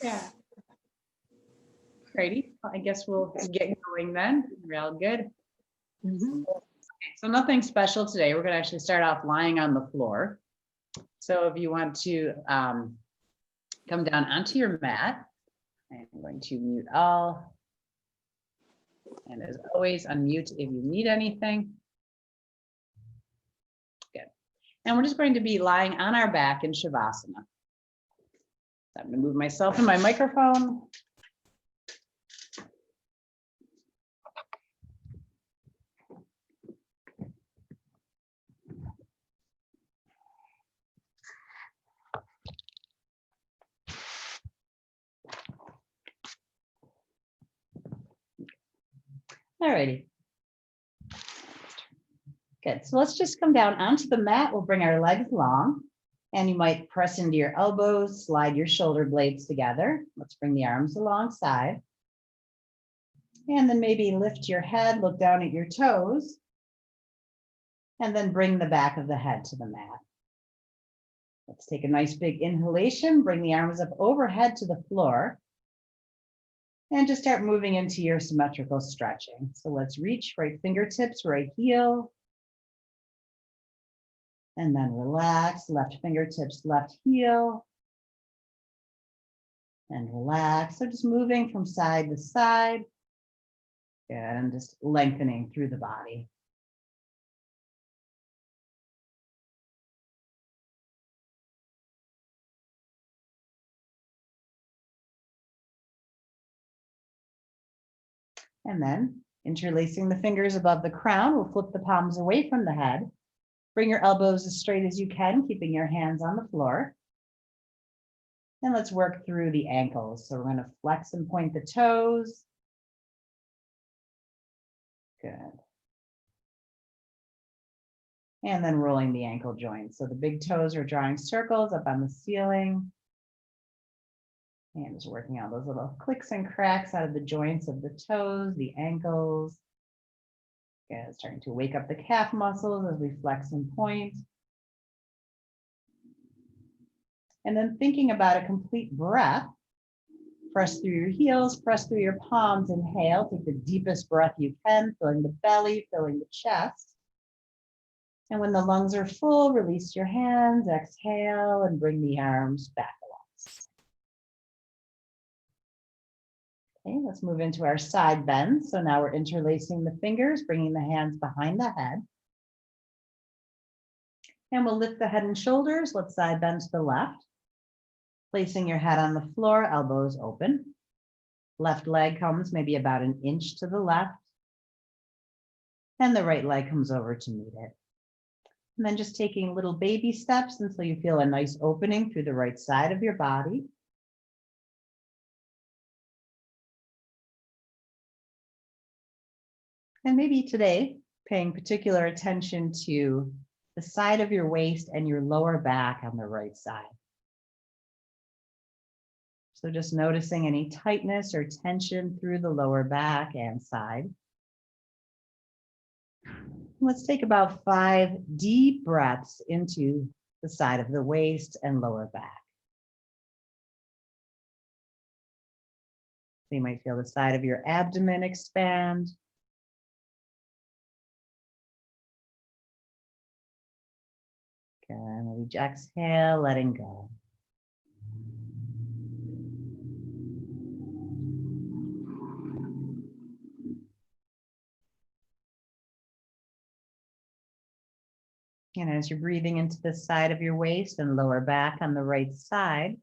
Yeah. Alrighty, I guess we'll get going then. Real good. Mhm. So nothing special today. We're going to actually start off lying on the floor. So if you want to come down onto your mat, I'm going to mute all. And as always, unmute if you need anything. Good. And we're just going to be lying on our back in Shavasana. So I'm going to move myself and my microphone. Alrighty. Good. So let's just come down onto the mat. We'll bring our legs long, and you might press into your elbows, slide your shoulder blades together. Let's bring the arms alongside. And then maybe lift your head, look down at your toes, and then bring the back of the head to the mat. Let's take a nice big inhalation, bring the arms up overhead to the floor, and just start moving into your symmetrical stretching. So let's reach right fingertips, right heel, and then relax, left fingertips, left heel, and relax. So just moving from side to side, and just lengthening through the body. And then interlacing the fingers above the crown, we'll flip the palms away from the head. Bring your elbows as straight as you can, keeping your hands on the floor. And let's work through the ankles. So we're going to flex and point the toes. Good. And then rolling the ankle joints. So the big toes are drawing circles up on the ceiling. And just working out those little clicks and cracks out of the joints of the toes, the ankles. Good. Starting to wake up the calf muscles as we flex and point. And then thinking about a complete breath. Press through your heels, press through your palms, inhale, take the deepest breath you can, filling the belly, filling the chest. And when the lungs are full, release your hands, exhale, and bring the arms back along. Okay, let's move into our side bend. So now we're interlacing the fingers, bringing the hands behind the head. And we'll lift the head and shoulders. Let's side bend to the left. Placing your head on the floor, elbows open. Left leg comes maybe about an inch to the left. And the right leg comes over to meet it. And then just taking little baby steps until you feel a nice opening through the right side of your body. And maybe today, paying particular attention to the side of your waist and your lower back on the right side. So just noticing any tightness or tension through the lower back and side. Let's take about 5 deep breaths into the side of the waist and lower back. So you might feel the side of your abdomen expand. Good, maybe exhale, letting go. And as you're breathing into the side of your waist and lower back on the right side,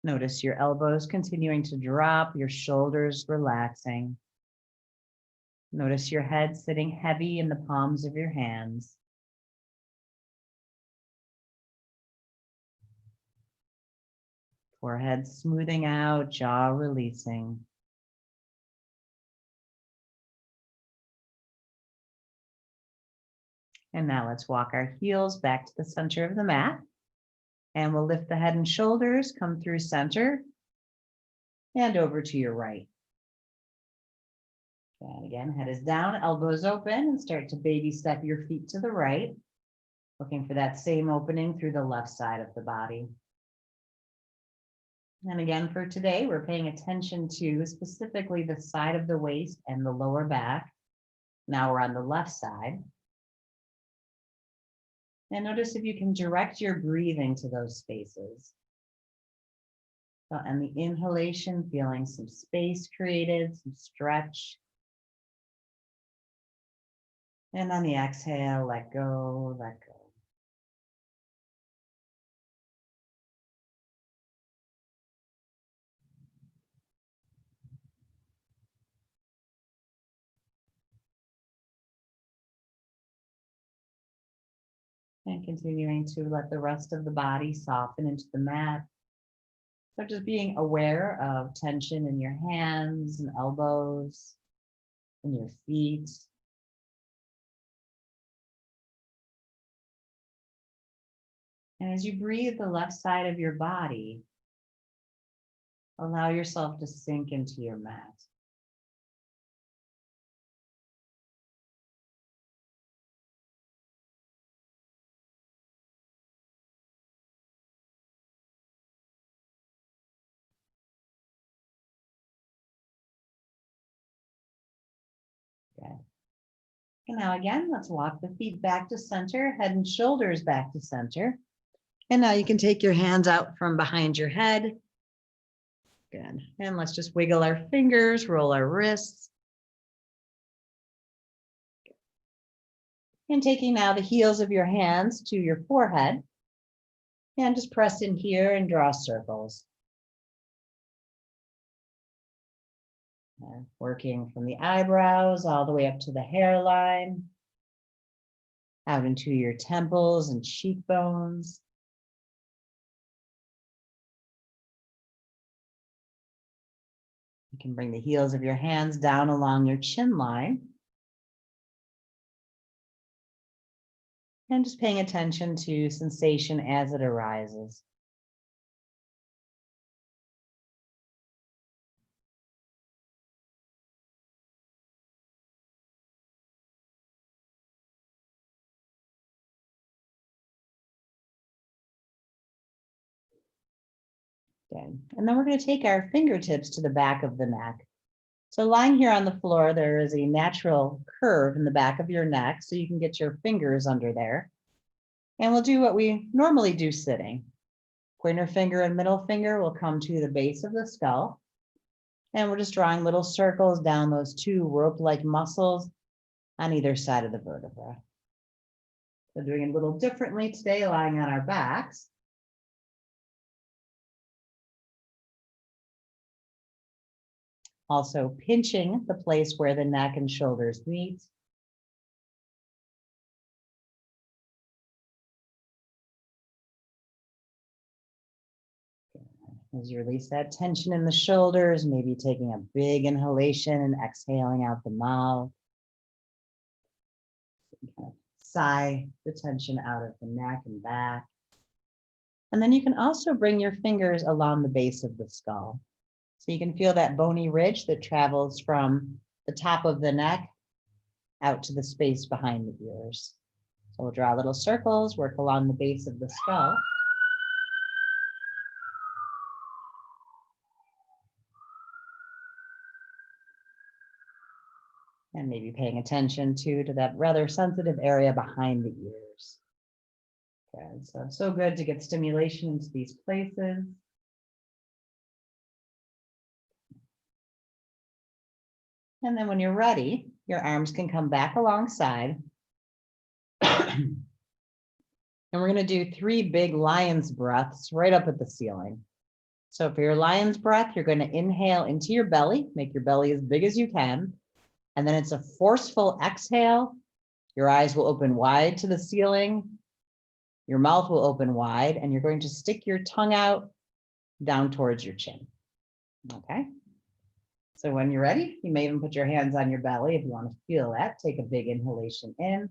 notice your elbows continuing to drop, your shoulders relaxing. Notice your head sitting heavy in the palms of your hands. Forehead smoothing out, jaw releasing. And now let's walk our heels back to the center of the mat. And we'll lift the head and shoulders, come through center, and over to your right. And again, head is down, elbows open, and start to baby step your feet to the right, looking for that same opening through the left side of the body. And again, for today, we're paying attention to specifically the side of the waist and the lower back. Now we're on the left side. And notice if you can direct your breathing to those spaces. So on the inhalation, feeling some space created, some stretch. And on the exhale, let go, let go. And continuing to let the rest of the body soften into the mat. So just being aware of tension in your hands and elbows and your feet. And as you breathe the left side of your body, allow yourself to sink into your mat. Good. And now again, let's walk the feet back to center, head and shoulders back to center. And now you can take your hands out from behind your head. Good. And let's just wiggle our fingers, roll our wrists. And taking now the heels of your hands to your forehead. And just press in here and draw circles. Working from the eyebrows all the way up to the hairline, out into your temples and cheekbones. You can bring the heels of your hands down along your chin line. And just paying attention to sensation as it arises. Good. And then we're going to take our fingertips to the back of the neck. So lying here on the floor, there is a natural curve in the back of your neck, so you can get your fingers under there. And we'll do what we normally do sitting. Pointer finger and middle finger will come to the base of the skull. And we're just drawing little circles down those two rope-like muscles on either side of the vertebra. So doing it a little differently today, lying on our backs. Also pinching the place where the neck and shoulders meet. As you release that tension in the shoulders, maybe taking a big inhalation and exhaling out the mouth. Sigh the tension out of the neck and back. And then you can also bring your fingers along the base of the skull. So you can feel that bony ridge that travels from the top of the neck out to the space behind the ears. So we'll draw little circles, work along the base of the skull. And maybe paying attention to that rather sensitive area behind the ears. Good. So good to get stimulation into these places. And then when you're ready, your arms can come back alongside. And we're going to do 3 big lion's breaths right up at the ceiling. So for your lion's breath, you're going to inhale into your belly, make your belly as big as you can. And then it's a forceful exhale. Your eyes will open wide to the ceiling. Your mouth will open wide, and you're going to stick your tongue out down towards your chin. Okay. So when you're ready, you may even put your hands on your belly if you want to feel that. Take a big inhalation in.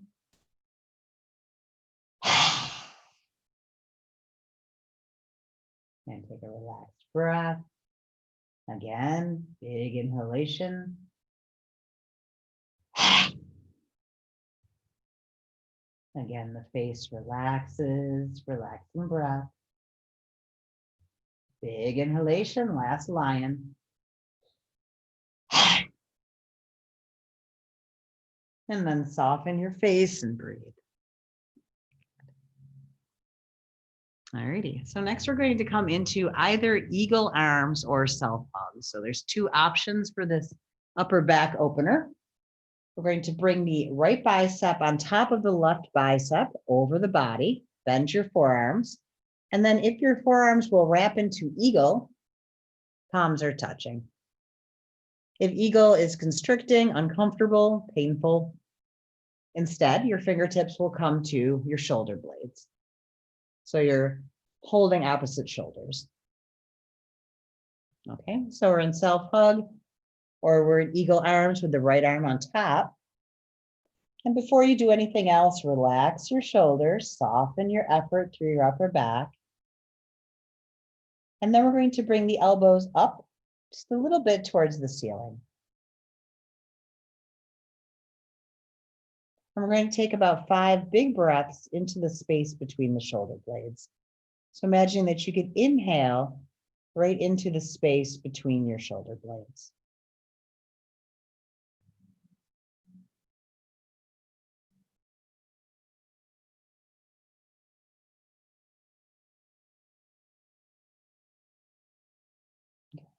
And take a relaxed breath. Again, big inhalation. Again, the face relaxes, relaxing breath. Big inhalation, last lion. And then soften your face and breathe. All righty. So next we're going to come into either eagle arms or self hug. So there's two options for this upper back opener. We're going to bring the right bicep on top of the left bicep over the body, bend your forearms. And then if your forearms will wrap into eagle, palms are touching. If eagle is constricting, uncomfortable, painful, instead, your fingertips will come to your shoulder blades. So you're holding opposite shoulders. Okay, so we're in self hug, or we're in eagle arms with the right arm on top. And before you do anything else, relax your shoulders, soften your effort through your upper back. And then we're going to bring the elbows up just a little bit towards the ceiling. And we're going to take about 5 big breaths into the space between the shoulder blades. So imagine that you could inhale right into the space between your shoulder blades.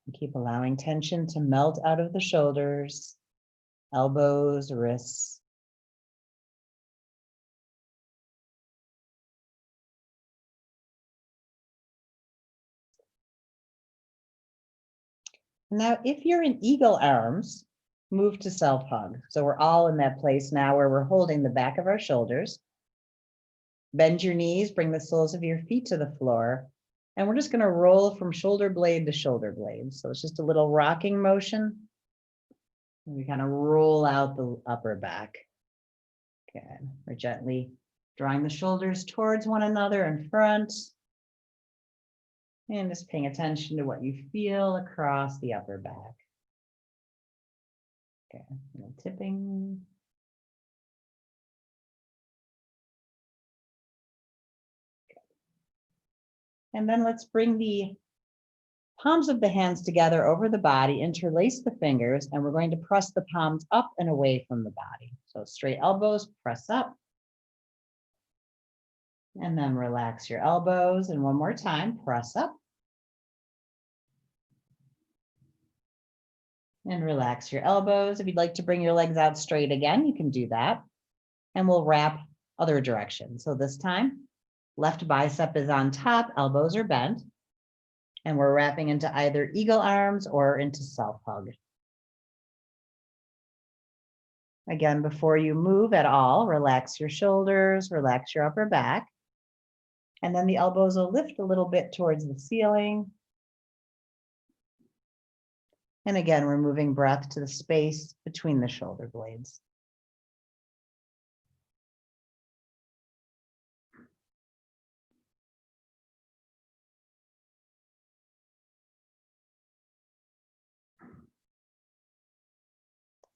And keep allowing tension to melt out of the shoulders, elbows, wrists. Now, if you're in eagle arms, move to self hug. So we're all in that place now where we're holding the back of our shoulders. Bend your knees, bring the soles of your feet to the floor. And we're just going to roll from shoulder blade to shoulder blade. So it's just a little rocking motion. We kind of roll out the upper back. Good. We're gently drawing the shoulders towards one another in front. And just paying attention to what you feel across the upper back. Okay, tipping. And then let's bring the palms of the hands together over the body, interlace the fingers, and we're going to press the palms up and away from the body. So straight elbows, press up. And then relax your elbows. And one more time, press up. And relax your elbows. If you'd like to bring your legs out straight again, you can do that. And we'll wrap other directions. So this time, left bicep is on top, elbows are bent. And we're wrapping into either eagle arms or into self hug. Again, before you move at all, relax your shoulders, relax your upper back. And then the elbows will lift a little bit towards the ceiling. And again, we're moving breath to the space between the shoulder blades.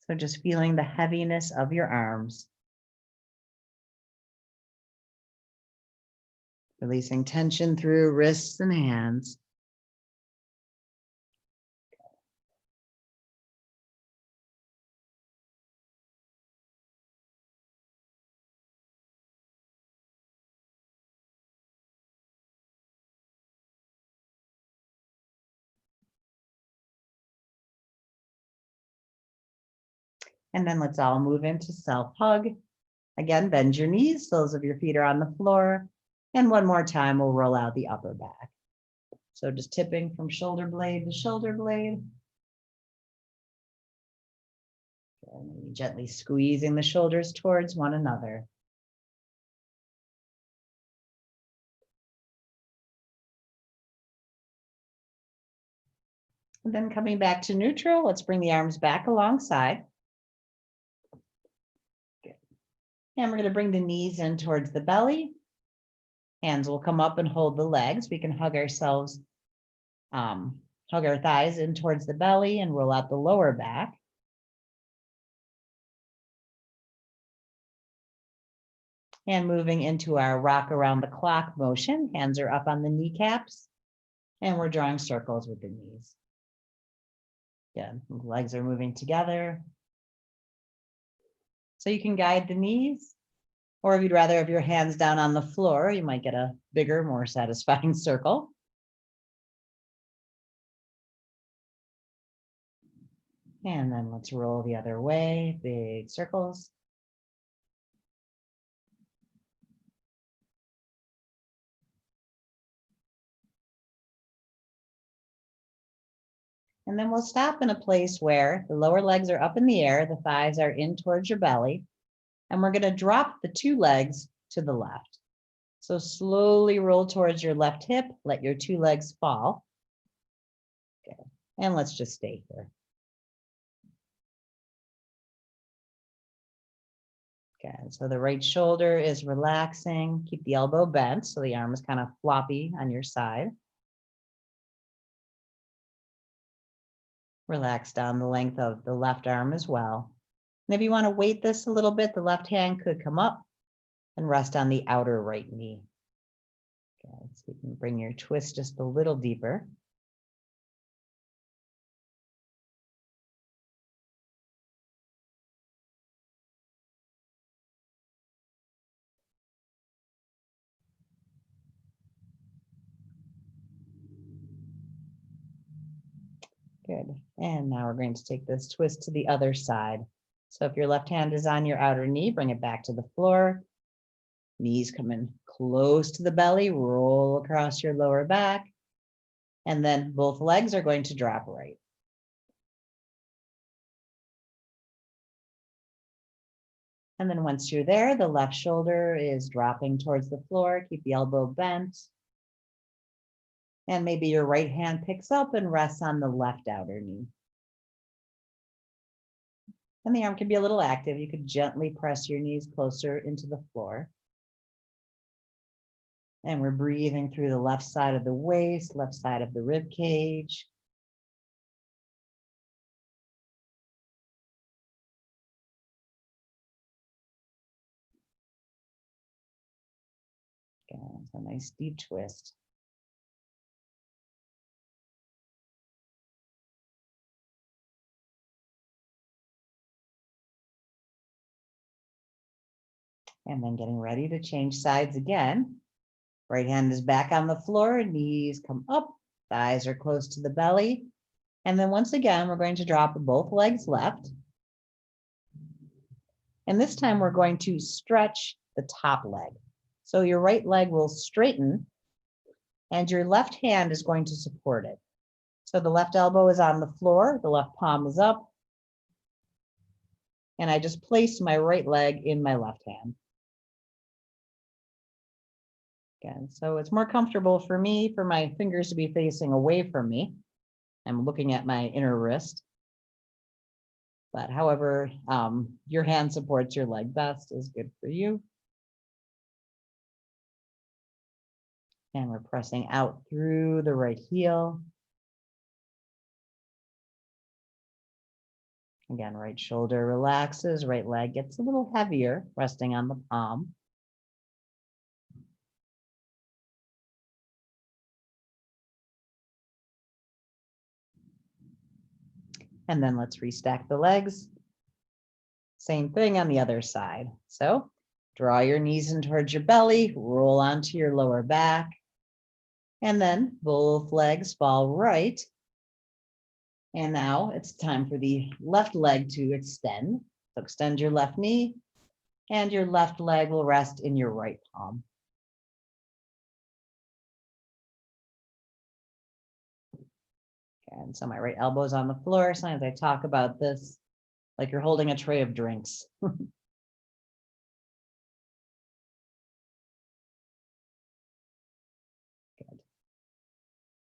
So just feeling the heaviness of your arms. Releasing tension through wrists and hands. And then let's all move into self hug. Again, bend your knees, soles of your feet are on the floor. And one more time, we'll roll out the upper back. So just tipping from shoulder blade to shoulder blade. And gently squeezing the shoulders towards one another. And then coming back to neutral, let's bring the arms back alongside. Good. And we're going to bring the knees in towards the belly. Hands will come up and hold the legs. We can hug ourselves, hug our thighs in towards the belly and roll out the lower back. And moving into our rock around the clock motion, hands are up on the kneecaps. And we're drawing circles with the knees. Again, legs are moving together. So you can guide the knees, or if you'd rather have your hands down on the floor, you might get a bigger, more satisfying circle. And then let's roll the other way, big circles. And then we'll stop in a place where the lower legs are up in the air, the thighs are in towards your belly, and we're going to drop the two legs to the left. So slowly roll towards your left hip, let your two legs fall. Okay. And let's just stay here. Okay, so the right shoulder is relaxing. Keep the elbow bent so the arm is kind of floppy on your side. Relax down the length of the left arm as well. And if you want to weight this a little bit, the left hand could come up and rest on the outer right knee. Okay, so you can bring your twist just a little deeper. Good. And now we're going to take this twist to the other side. So if your left hand is on your outer knee, bring it back to the floor. Knees come in close to the belly, roll across your lower back. And then both legs are going to drop right. And then once you're there, the left shoulder is dropping towards the floor. Keep the elbow bent. And maybe your right hand picks up and rests on the left outer knee. And the arm can be a little active. You could gently press your knees closer into the floor. And we're breathing through the left side of the waist, left side of the rib cage. Okay, it's a nice deep twist. And then getting ready to change sides again. Right hand is back on the floor, knees come up, thighs are close to the belly. And then once again, we're going to drop both legs left. And this time we're going to stretch the top leg. So your right leg will straighten and your left hand is going to support it. So the left elbow is on the floor, the left palm is up. And I just placed my right leg in my left hand. Again, so it's more comfortable for me for my fingers to be facing away from me. I'm looking at my inner wrist. But however, your hand supports your leg best is good for you. And we're pressing out through the right heel. Again, right shoulder relaxes, right leg gets a little heavier, resting on the palm. And then let's restack the legs. Same thing on the other side. So draw your knees in towards your belly, roll onto your lower back. And then both legs fall right. And now it's time for the left leg to extend. So extend your left knee and your left leg will rest in your right palm. And so my right elbow is on the floor. Sometimes I talk about this like you're holding a tray of drinks. Good.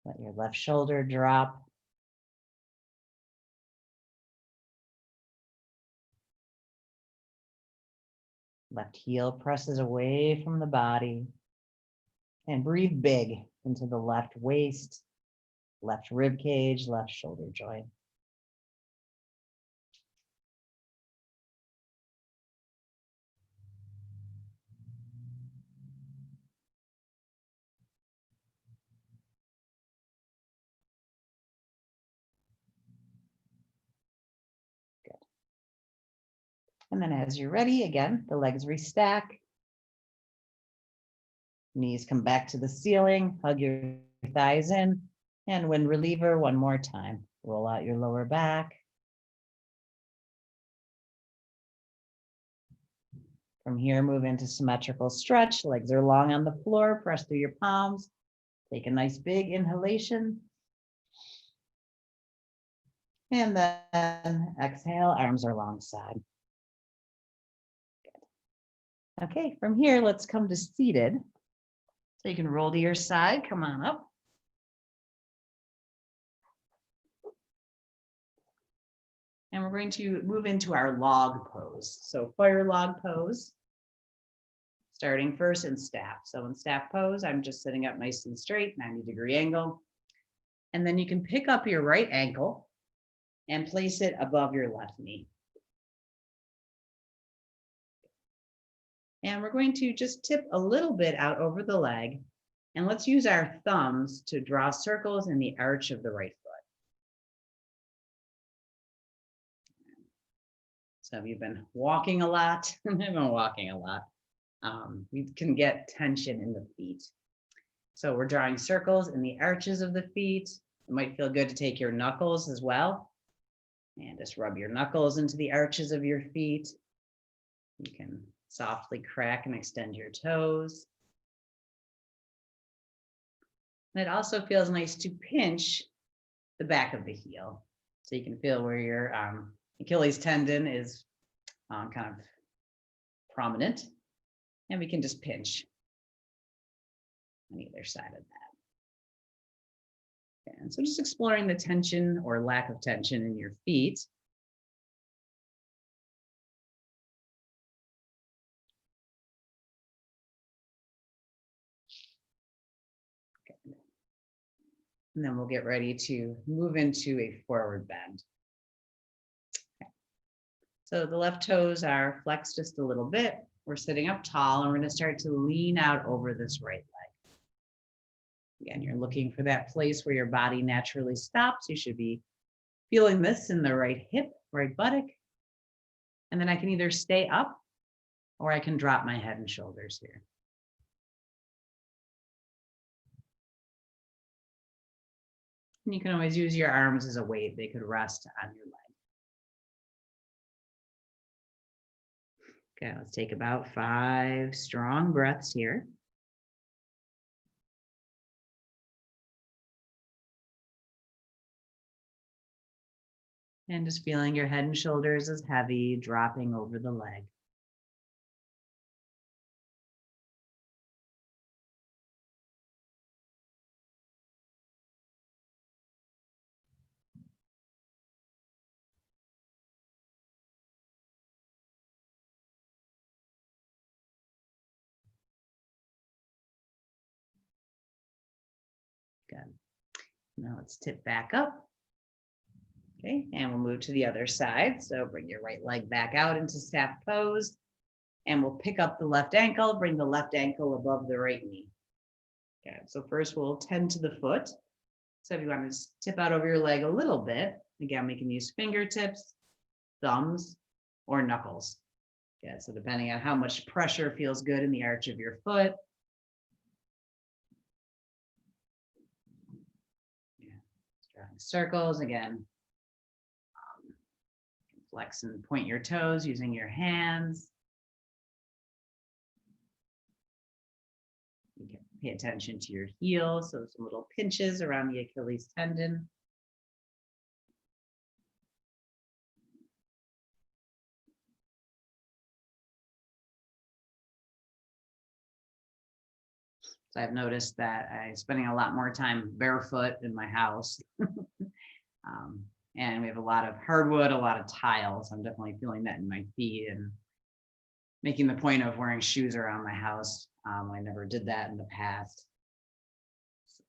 Let your left shoulder drop. Left heel presses away from the body. And breathe big into the left waist, left rib cage, left shoulder joint. And then as you're ready, again, the legs restack. Knees come back to the ceiling, hug your thighs in, and wind reliever one more time. Roll out your lower back. From here, move into symmetrical stretch. Legs are long on the floor. Press through your palms. Take a nice big inhalation. And then exhale, arms are alongside. Good. Okay, from here, let's come to seated. So you can roll to your side, come on up. And we're going to move into our log pose. So fire log pose. Starting first in staff. So in staff pose, I'm just sitting up nice and straight, 90-degree angle. And then you can pick up your right ankle and place it above your left knee. And we're going to just tip a little bit out over the leg. And let's use our thumbs to draw circles in the arch of the right foot. So if you've been walking a lot, I've been walking a lot, you can get tension in the feet. So we're drawing circles in the arches of the feet. It might feel good to take your knuckles as well. And just rub your knuckles into the arches of your feet. You can softly crack and extend your toes. And it also feels nice to pinch the back of the heel. So you can feel where your Achilles tendon is kind of prominent. And we can just pinch on either side of that. And so just exploring the tension or lack of tension in your feet. Okay. And then we'll get ready to move into a forward bend. Okay. So the left toes are flexed just a little bit. We're sitting up tall and we're going to start to lean out over this right leg. Again, you're looking for that place where your body naturally stops. You should be feeling this in the right hip, right buttock. And then I can either stay up or I can drop my head and shoulders here. And you can always use your arms as a weight. They could rest on your leg. Okay, let's take about 5 strong breaths here. And just feeling your head and shoulders as heavy, dropping over the leg. Good. Now let's tip back up. Okay, and we'll move to the other side. So bring your right leg back out into staff pose. And we'll pick up the left ankle, bring the left ankle above the right knee. Okay, so first we'll tend to the foot. So if you want to tip out over your leg a little bit, again, we can use fingertips, thumbs, or knuckles. Yeah, so depending on how much pressure feels good in the arch of your foot. Yeah, drawing circles again. Flex and point your toes using your hands. You can pay attention to your heel, so some little pinches around the Achilles tendon. So I've noticed that I'm spending a lot more time barefoot in my house. And we have a lot of hardwood, a lot of tiles. I'm definitely feeling that in my feet and making the point of wearing shoes around my house. I never did that in the past. So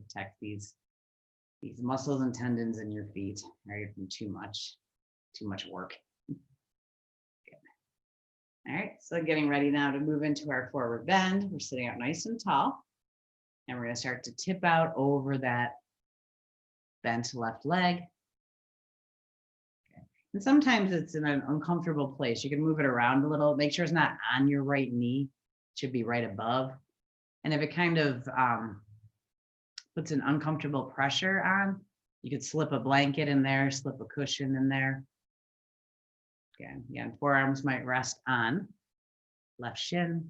protect these muscles and tendons in your feet, right, from too much work. Good. All right, so getting ready now to move into our forward bend. We're sitting up nice and tall, and we're going to start to tip out over that bent left leg. Okay. And sometimes it's in an uncomfortable place. You can move it around a little, make sure it's not on your right knee. It should be right above. And if it kind of puts an uncomfortable pressure on, you could slip a blanket in there, slip a cushion in there. Again, forearms might rest on left shin.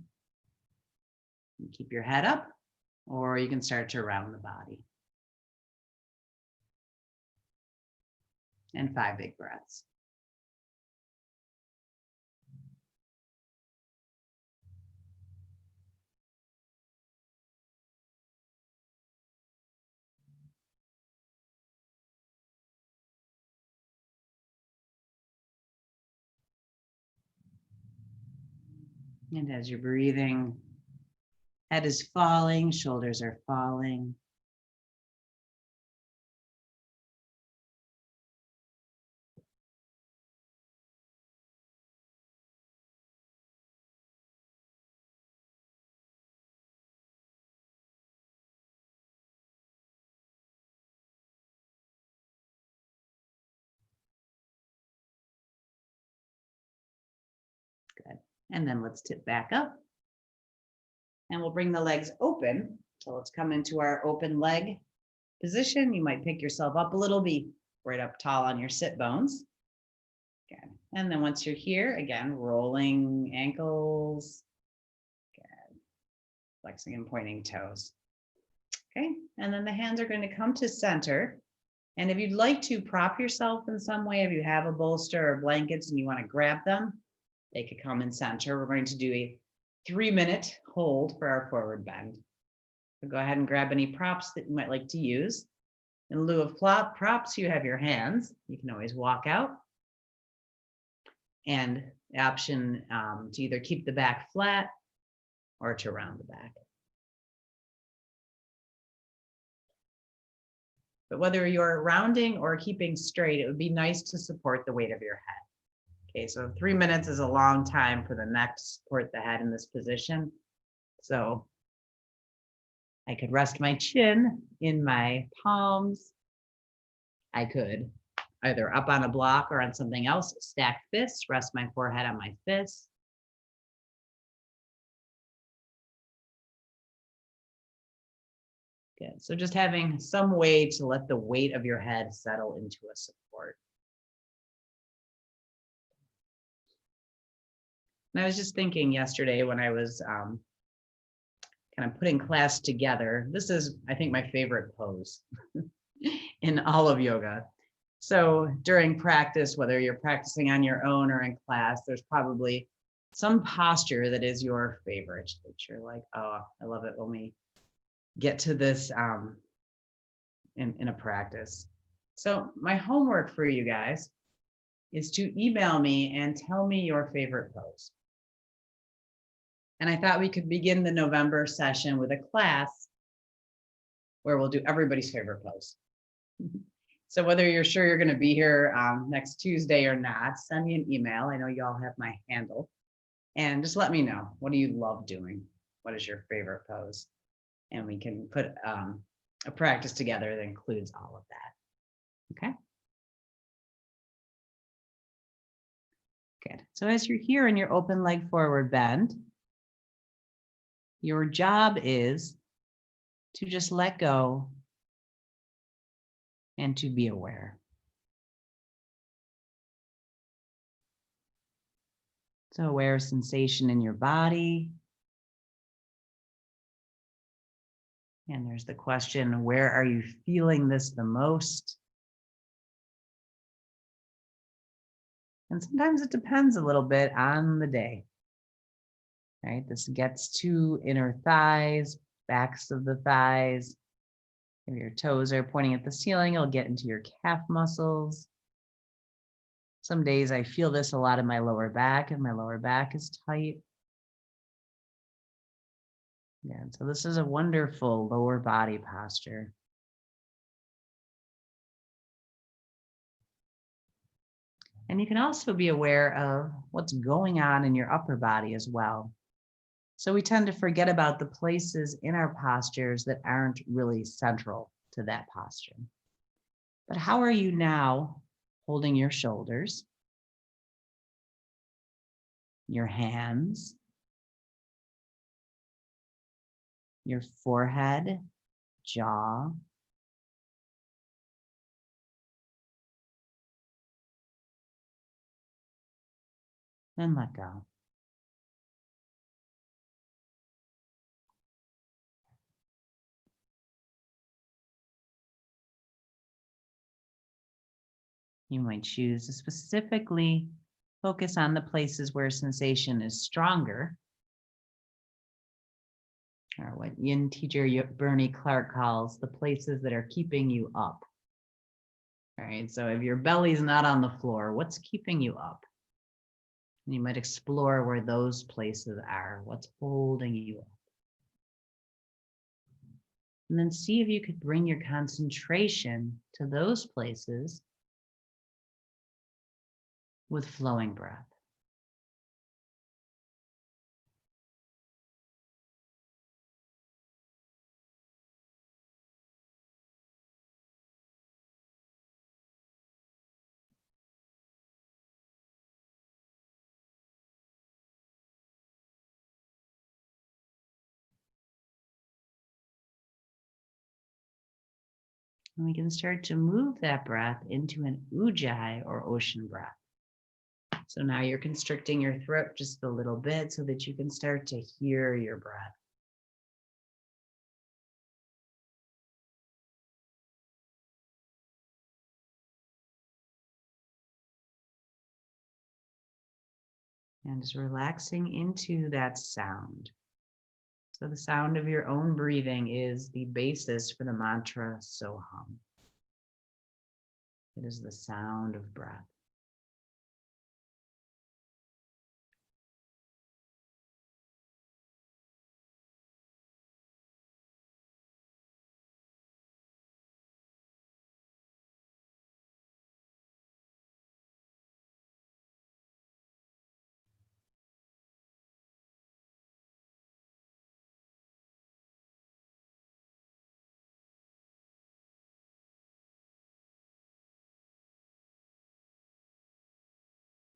And keep your head up, or you can start to round the body. And 5 big breaths. And as you're breathing, head is falling, shoulders are falling. Good. And then let's tip back up. And we'll bring the legs open. So let's come into our open leg position. You might pick yourself up a little, be right up tall on your sit bones. Good. And then once you're here, again, rolling ankles. Good. Flexing and pointing toes. Okay. And then the hands are going to come to center. And if you'd like to prop yourself in some way, if you have a bolster or blankets and you want to grab them, they could come in center. We're going to do a 3-minute hold for our forward bend. So go ahead and grab any props that you might like to use. In lieu of props, you have your hands. You can always walk out. And the option to either keep the back flat or to round the back. But whether you're rounding or keeping straight, it would be nice to support the weight of your head. Okay, so 3 minutes is a long time for the neck to support the head in this position. So I could rest my chin in my palms. I could either up on a block or on something else, stack fists, rest my forehead on my fists. Good, so just having some way to let the weight of your head settle into a support. And I was just thinking yesterday when I was kind of putting class together, this is, I think, my favorite pose in all of yoga. So during practice, whether you're practicing on your own or in class, there's probably some posture that is your favorite, that you're like, oh, I love it when we get to this in a practice. So my homework for you guys is to email me and tell me your favorite pose. And I thought we could begin the November session with a class where we'll do everybody's favorite pose. So whether you're sure you're going to be here next Tuesday or not, send me an email. I know you all have my handle. And just let me know, what do you love doing? What is your favorite pose? And we can put a practice together that includes all of that. Okay. Good. So as you're here in your open leg forward bend, your job is to just let go and to be aware. So aware sensation in your body. And there's the question, where are you feeling this the most? And sometimes it depends a little bit on the day. Right? This gets to inner thighs, backs of the thighs. If your toes are pointing at the ceiling, it'll get into your calf muscles. Some days I feel this a lot in my lower back, and my lower back is tight. Yeah, so this is a wonderful lower body posture. And you can also be aware of what's going on in your upper body as well. So we tend to forget about the places in our postures that aren't really central to that posture. But how are you now holding your shoulders? your hands, your forehead, jaw, and let go. You might choose to specifically focus on the places where sensation is stronger, or what yin teacher Bernie Clark calls the places that are keeping you up. All right, so if your belly's not on the floor, what's keeping you up? And you might explore where those places are, what's holding you up. And then see if you could bring your concentration to those places with flowing breath. And we can start to move that breath into an ujjayi or ocean breath. So now you're constricting your throat just a little bit so that you can start to hear your breath. And just relaxing into that sound. So the sound of your own breathing is the basis for the mantra Soham. It is the sound of breath.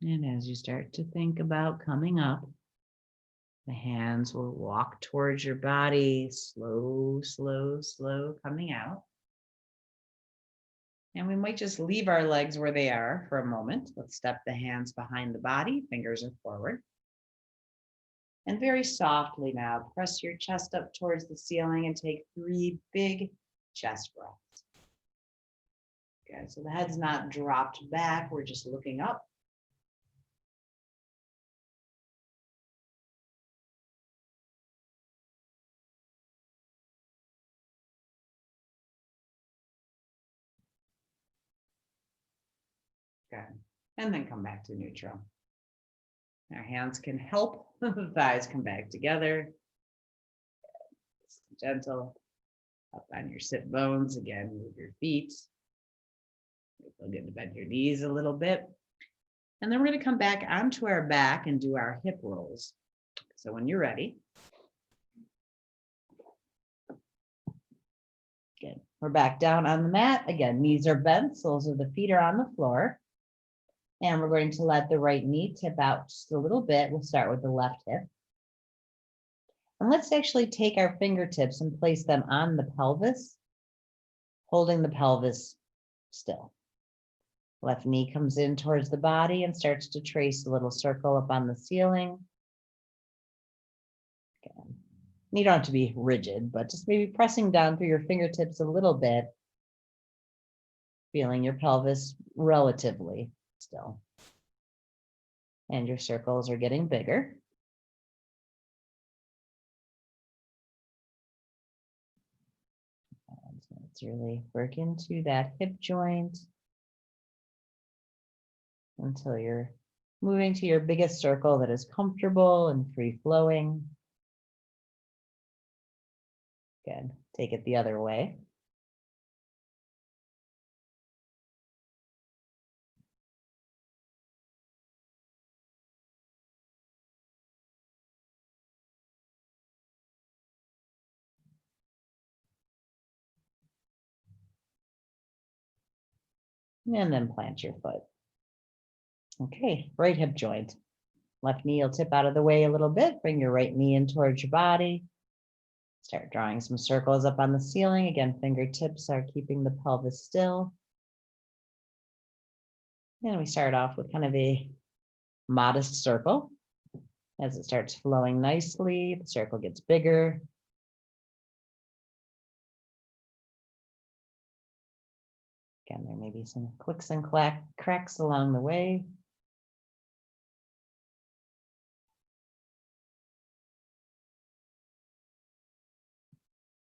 And as you start to think about coming up, the hands will walk towards your body, slow, slow, slow, coming out. And we might just leave our legs where they are for a moment. Let's step the hands behind the body, fingers are forward. And very softly now, press your chest up towards the ceiling and take 3 big chest breaths. Okay, so the head's not dropped back, we're just looking up. Good. And then come back to neutral. Our hands can help the thighs come back together. Gentle. Up on your sit bones. Again, move your feet. Feel good to bend your knees a little bit. And then we're going to come back onto our back and do our hip rolls. So when you're ready. Good. We're back down on the mat. Again, knees are bent, soles of the feet are on the floor. And we're going to let the right knee tip out just a little bit. We'll start with the left hip. And let's actually take our fingertips and place them on the pelvis, holding the pelvis still. Left knee comes in towards the body and starts to trace a little circle up on the ceiling. Okay. You don't have to be rigid, but just maybe pressing down through your fingertips a little bit, feeling your pelvis relatively still. And your circles are getting bigger. And so let's really work into that hip joint until you're moving to your biggest circle that is comfortable and free flowing. Good. Take it the other way. And then plant your foot. Okay, right hip joint. Left knee will tip out of the way a little bit. Bring your right knee in towards your body. Start drawing some circles up on the ceiling. Again, fingertips are keeping the pelvis still. And we start off with kind of a modest circle. As it starts flowing nicely, the circle gets bigger. Again, there may be some clicks and cracks along the way.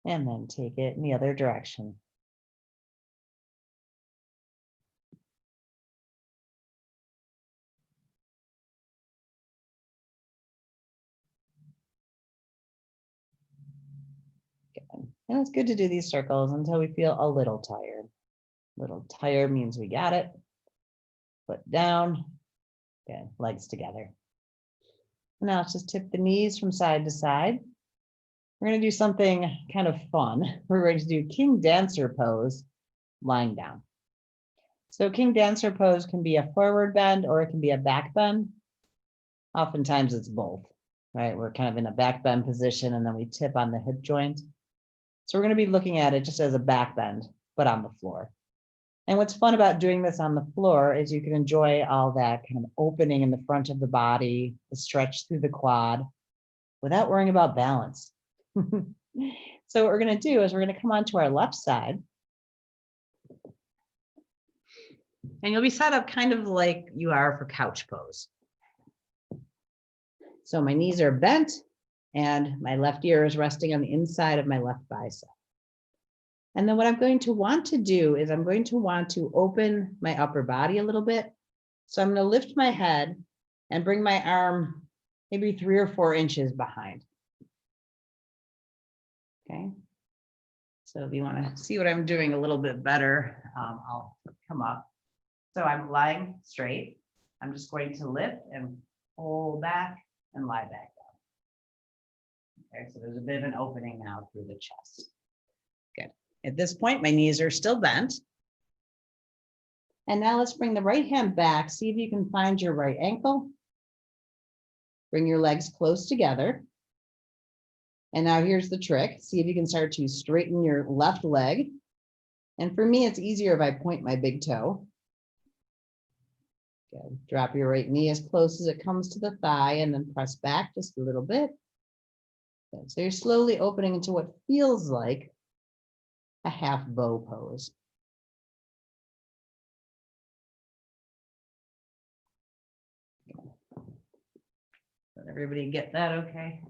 And then take it in the other direction. Good. And it's good to do these circles until we feel a little tired. Little tired means we got it. Foot down. Good. Legs together. Now let's just tip the knees from side to side. We're going to do something kind of fun. We're going to do King Dancer pose, lying down. So King Dancer pose can be a forward bend or it can be a back bend. Oftentimes it's both, right? We're kind of in a back bend position and then we tip on the hip joint. So we're going to be looking at it just as a back bend, but on the floor. And what's fun about doing this on the floor is you can enjoy all that kind of opening in the front of the body, the stretch through the quad, without worrying about balance. So what we're going to do is we're going to come onto our left side. And you'll be set up kind of like you are for couch pose. So my knees are bent and my left ear is resting on the inside of my left bicep. And then what I'm going to want to do is I'm going to want to open my upper body a little bit. So I'm going to lift my head and bring my arm maybe 3 or 4 inches behind. Okay. So if you want to see what I'm doing a little bit better, I'll come up. So I'm lying straight. I'm just going to lift and pull back and lie back down. Okay, so there's a bit of an opening now through the chest. Good. At this point, my knees are still bent. And now let's bring the right hand back. See if you can find your right ankle. Bring your legs close together. And now here's the trick. See if you can start to straighten your left leg. And for me, it's easier if I point my big toe. Good. Drop your right knee as close as it comes to the thigh and then press back just a little bit. Good. So you're slowly opening into what feels like a half bow pose. Did everybody get that okay?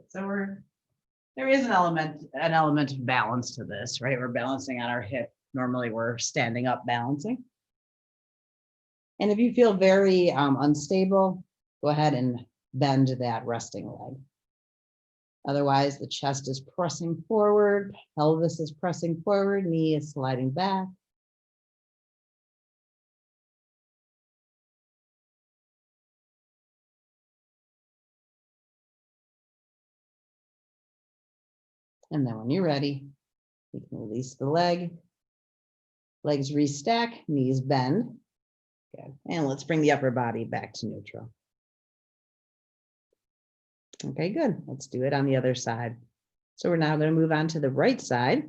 So there is an element of balance to this, right? We're balancing on our hip. Normally we're standing up balancing. And if you feel very unstable, go ahead and bend that resting leg. Otherwise, the chest is pressing forward, pelvis is pressing forward, knee is sliding back. And then when you're ready, you can release the leg. Legs restack, knees bend. Good. And let's bring the upper body back to neutral. Okay, good. Let's do it on the other side. So we're now going to move on to the right side.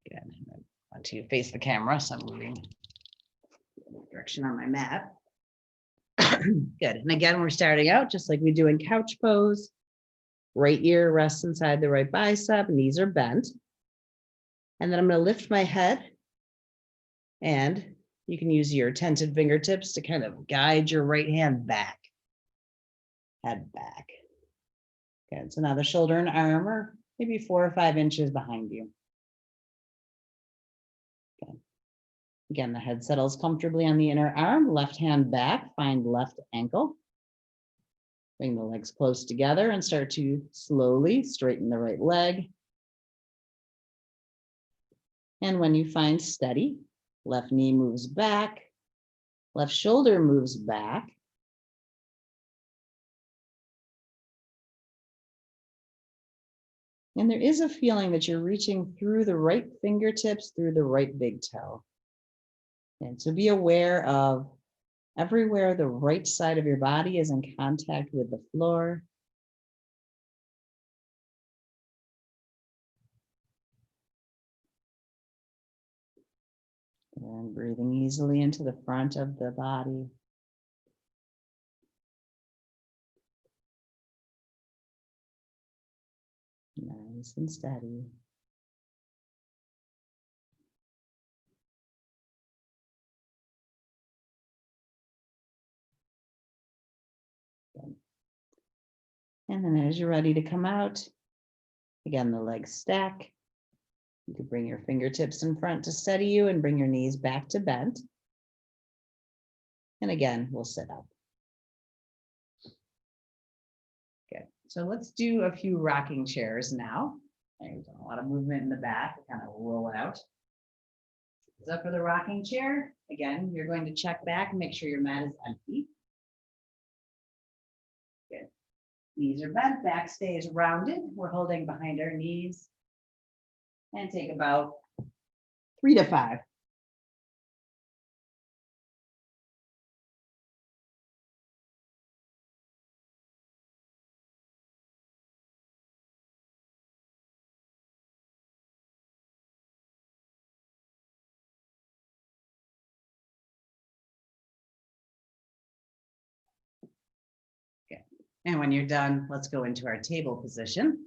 Good. I want to face the camera, so I'm moving direction on my mat. Good. And again, we're starting out just like we do in couch pose. Right ear rests inside the right bicep, knees are bent. And then I'm going to lift my head, and you can use your tented fingertips to kind of guide your right hand back. Head back. Good. So now the shoulder and arm are maybe 4 or 5 inches behind you. Good. Again, the head settles comfortably on the inner arm, left hand back, find left ankle. Bring the legs close together and start to slowly straighten the right leg. And when you find steady, left knee moves back, left shoulder moves back. And there is a feeling that you're reaching through the right fingertips, through the right big toe. And so be aware of everywhere the right side of your body is in contact with the floor. And breathing easily into the front of the body. Nice and steady. And then as you're ready to come out, again, the legs stack. You could bring your fingertips in front to steady you and bring your knees back to bent. And again, we'll sit up. Good. So let's do a few rocking chairs now. There's a lot of movement in the back, kind of roll out. So for the rocking chair, again, you're going to check back and make sure your mat is empty. Good. Knees are bent, back stays rounded. We're holding behind our knees. And take about 3 to 5. Okay. And when you're done, let's go into our table position.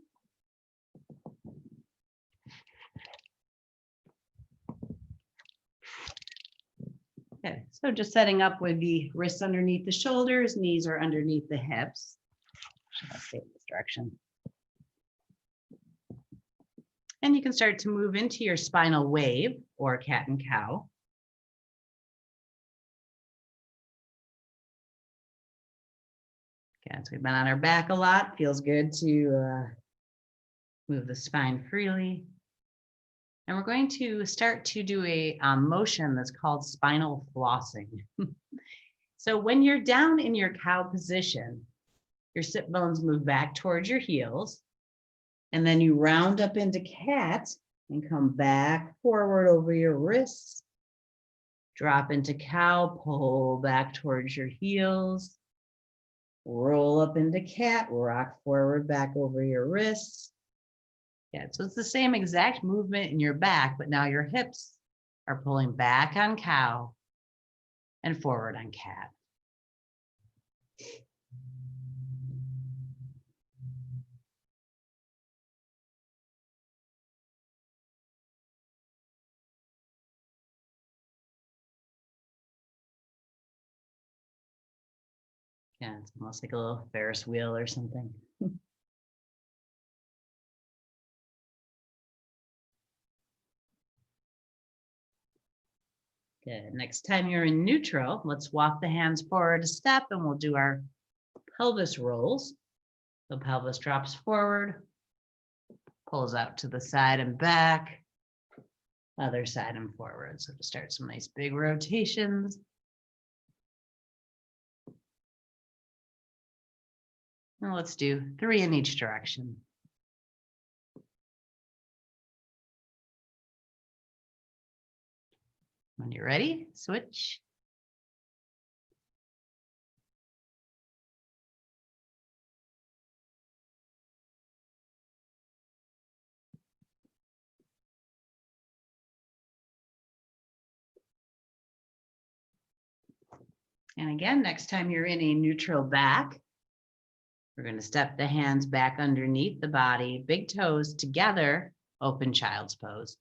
Okay, so just setting up with the wrists underneath the shoulders, knees are underneath the hips. I'll stay in this direction. And you can start to move into your spinal wave or cat and cow. Okay, so we've been on our back a lot. Feels good to move the spine freely. And we're going to start to do a motion that's called spinal flossing. So when you're down in your cow position, your sit bones move back towards your heels. And then you round up into cat and come back forward over your wrists. Drop into cow, pull back towards your heels. Roll up into cat, rock forward back over your wrists. Yeah, so it's the same exact movement in your back, but now your hips are pulling back on cow and forward on cat. Yeah, it's almost like a little Ferris wheel or something. Good. Next time you're in neutral, let's walk the hands forward a step and we'll do our pelvis rolls. The pelvis drops forward, pulls out to the side and back, other side and forward. So to start some nice big rotations. And let's do 3 in each direction. When you're ready, switch. And again, next time you're in a neutral back, we're going to step the hands back underneath the body, big toes together, open child's pose.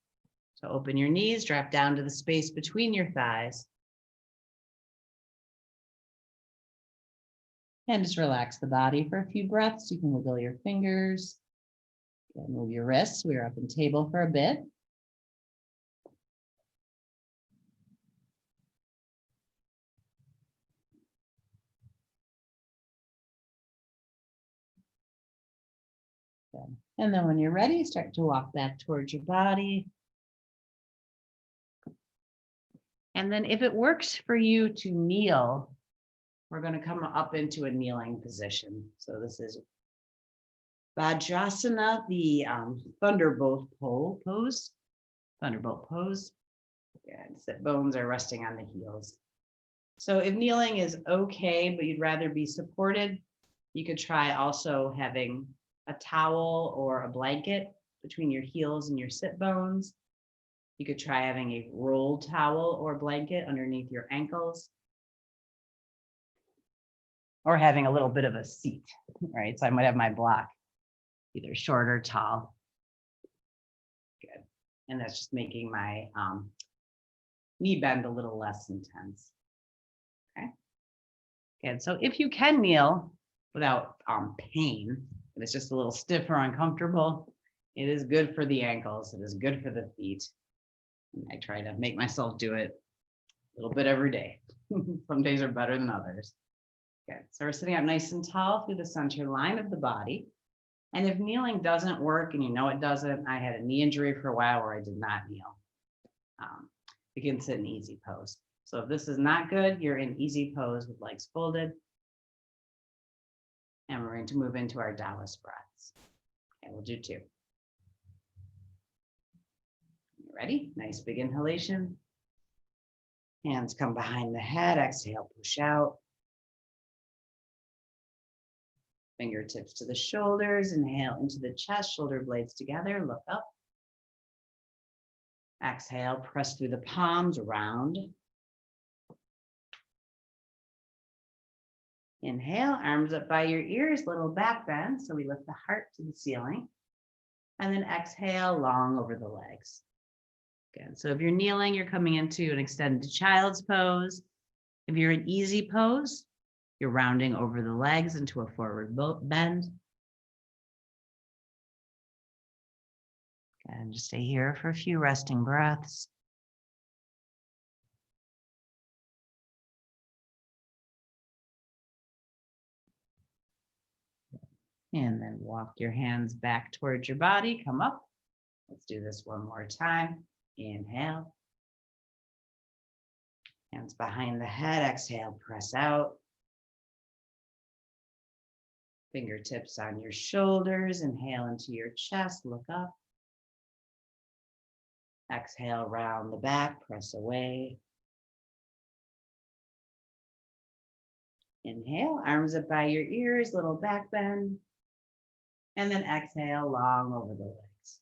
So open your knees, drop down to the space between your thighs. And just relax the body for a few breaths. You can wiggle your fingers, move your wrists. We're up in table for a bit. Good. And then when you're ready, start to walk back towards your body. And then if it works for you to kneel, we're going to come up into a kneeling position. So this is Vajrasana, the thunderbolt pose. Thunderbolt pose. Good. Sit bones are resting on the heels. So if kneeling is okay, but you'd rather be supported, you could try also having a towel or a blanket between your heels and your sit bones. You could try having a rolled towel or blanket underneath your ankles. Or having a little bit of a seat, right? So I might have my block either short or tall. Good. And that's just making my knee bend a little less intense. Okay. Good. So if you can kneel without pain, and it's just a little stiff or uncomfortable, it is good for the ankles. It is good for the feet. And I try to make myself do it a little bit every day. Some days are better than others. Good. So we're sitting up nice and tall through the center line of the body. And if kneeling doesn't work, and you know it doesn't, I had a knee injury for a while where I did not kneel. You can sit in easy pose. So if this is not good, you're in easy pose with legs folded. And we're going to move into our Taoist breaths. Okay, we'll do 2. You ready? Nice big inhalation. Hands come behind the head. Exhale, push out. Fingertips to the shoulders. Inhale into the chest, shoulder blades together. Look up. Exhale, press through the palms, round. Inhale, arms up by your ears, little back bend. So we lift the heart to the ceiling. And then exhale, long over the legs. Good. So if you're kneeling, you're coming into an extended child's pose. If you're in easy pose, you're rounding over the legs into a forward bend. And just stay here for a few resting breaths. And then walk your hands back towards your body. Come up. Let's do this one more time. Inhale. Hands behind the head. Exhale, press out. Fingertips on your shoulders. Inhale into your chest. Look up. Exhale, round the back. Press away. Inhale, arms up by your ears, little back bend. And then exhale, long over the legs.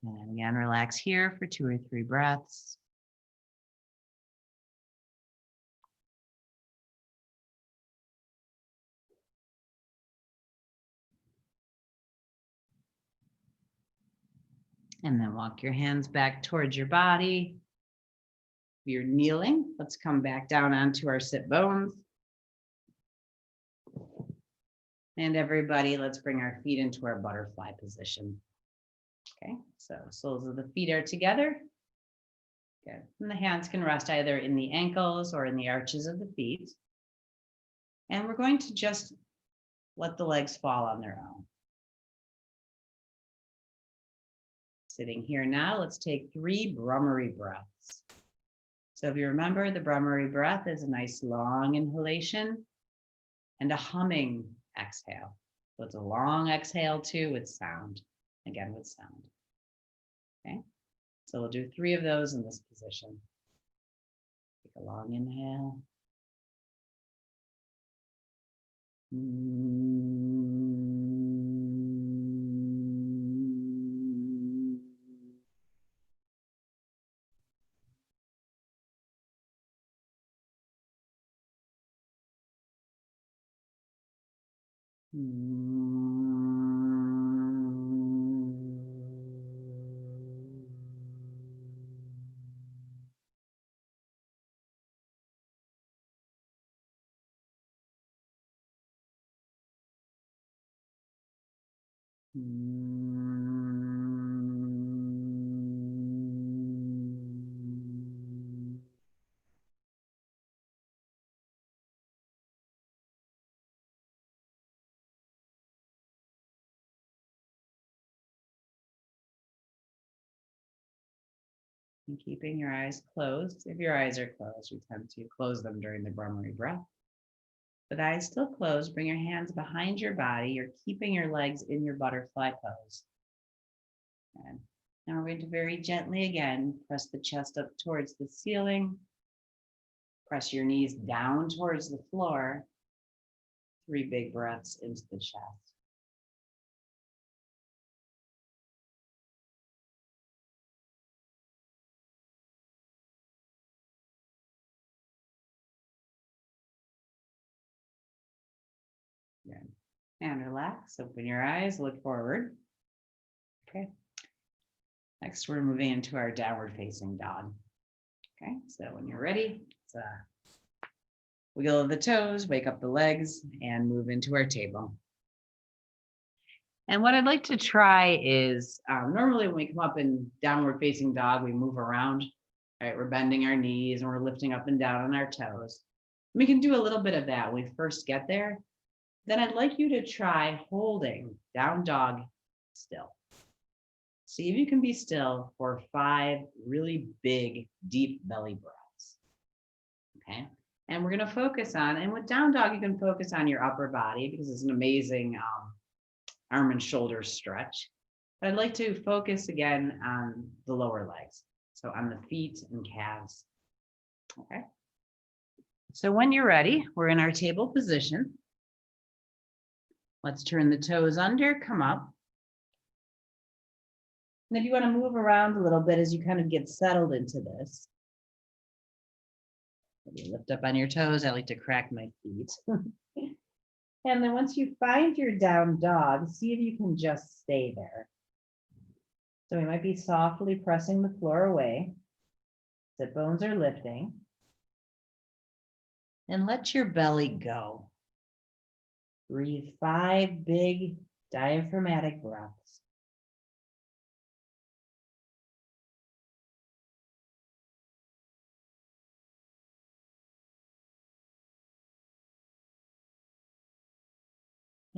And again, relax here for 2 or 3 breaths. And then walk your hands back towards your body. If you're kneeling, let's come back down onto our sit bones. And everybody, let's bring our feet into our butterfly position. Okay, so soles of the feet are together. Good. And the hands can rest either in the ankles or in the arches of the feet. And we're going to just let the legs fall on their own. Sitting here now, let's take 3 Brahmari breaths. So if you remember, the Brahmari breath is a nice long inhalation and a humming exhale. So it's a long exhale too with sound, again with sound. Okay, so we'll do 3 of those in this position. Take a long inhale. And keeping your eyes closed. If your eyes are closed, we tend to close them during the Brahmari breath. With eyes still closed, bring your hands behind your body. You're keeping your legs in your butterfly pose. And now we're going to very gently again press the chest up towards the ceiling. Press your knees down towards the floor. 3 big breaths into the chest. Good. And relax, open your eyes, look forward. Okay. Next, we're moving into our downward facing dog. Okay, so when you're ready, let's wiggle the toes, wake up the legs, and move into our table. And what I'd like to try is, normally when we come up in downward facing dog, we move around, right? We're bending our knees and we're lifting up and down on our toes. We can do a little bit of that when we first get there. Then I'd like you to try holding down dog still. See if you can be still for 5 really big, deep belly breaths. Okay. And we're going to focus on, and with down dog, you can focus on your upper body because it's an amazing arm and shoulder stretch. But I'd like to focus again on the lower legs. So on the feet and calves. Okay. So when you're ready, we're in our table position. Let's turn the toes under, come up. And if you want to move around a little bit as you kind of get settled into this. Maybe lift up on your toes. I like to crack my feet. And then once you find your down dog, see if you can just stay there. So we might be softly pressing the floor away. Sit bones are lifting. And let your belly go. Breathe 5 big diaphragmatic breaths.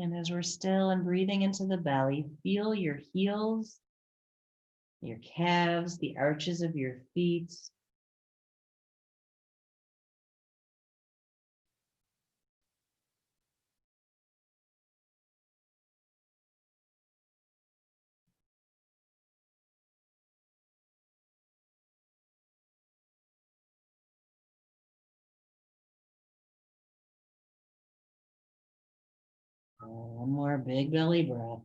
And as we're still and breathing into the belly, feel your heels, your calves, the arches of your feet. One more big belly breath.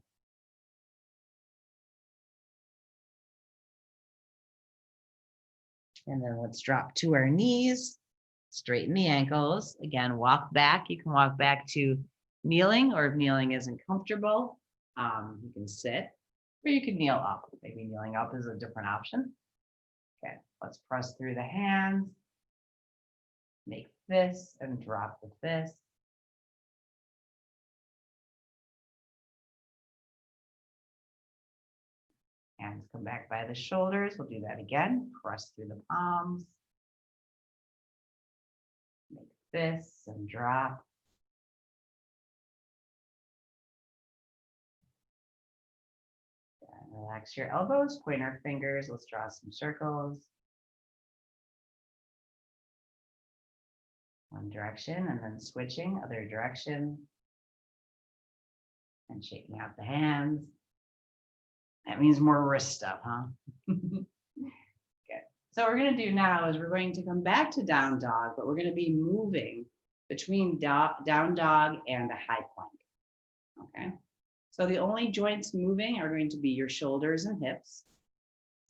And then let's drop to our knees, straighten the ankles. Again, walk back. You can walk back to kneeling, or if kneeling isn't comfortable, you can sit, or you can kneel up. Maybe kneeling up is a different option. Okay, let's press through the hands, make fists and drop the fists. Hands come back by the shoulders. We'll do that again. Press through the palms. Make fists and drop. And relax your elbows, point our fingers. Let's draw some circles. One direction and then switching, other direction. And shaking out the hands. That means more wrist stuff, huh? Okay. So what we're going to do now is we're going to come back to down dog, but we're going to be moving between down dog and a high plank. Okay. So the only joints moving are going to be your shoulders and hips.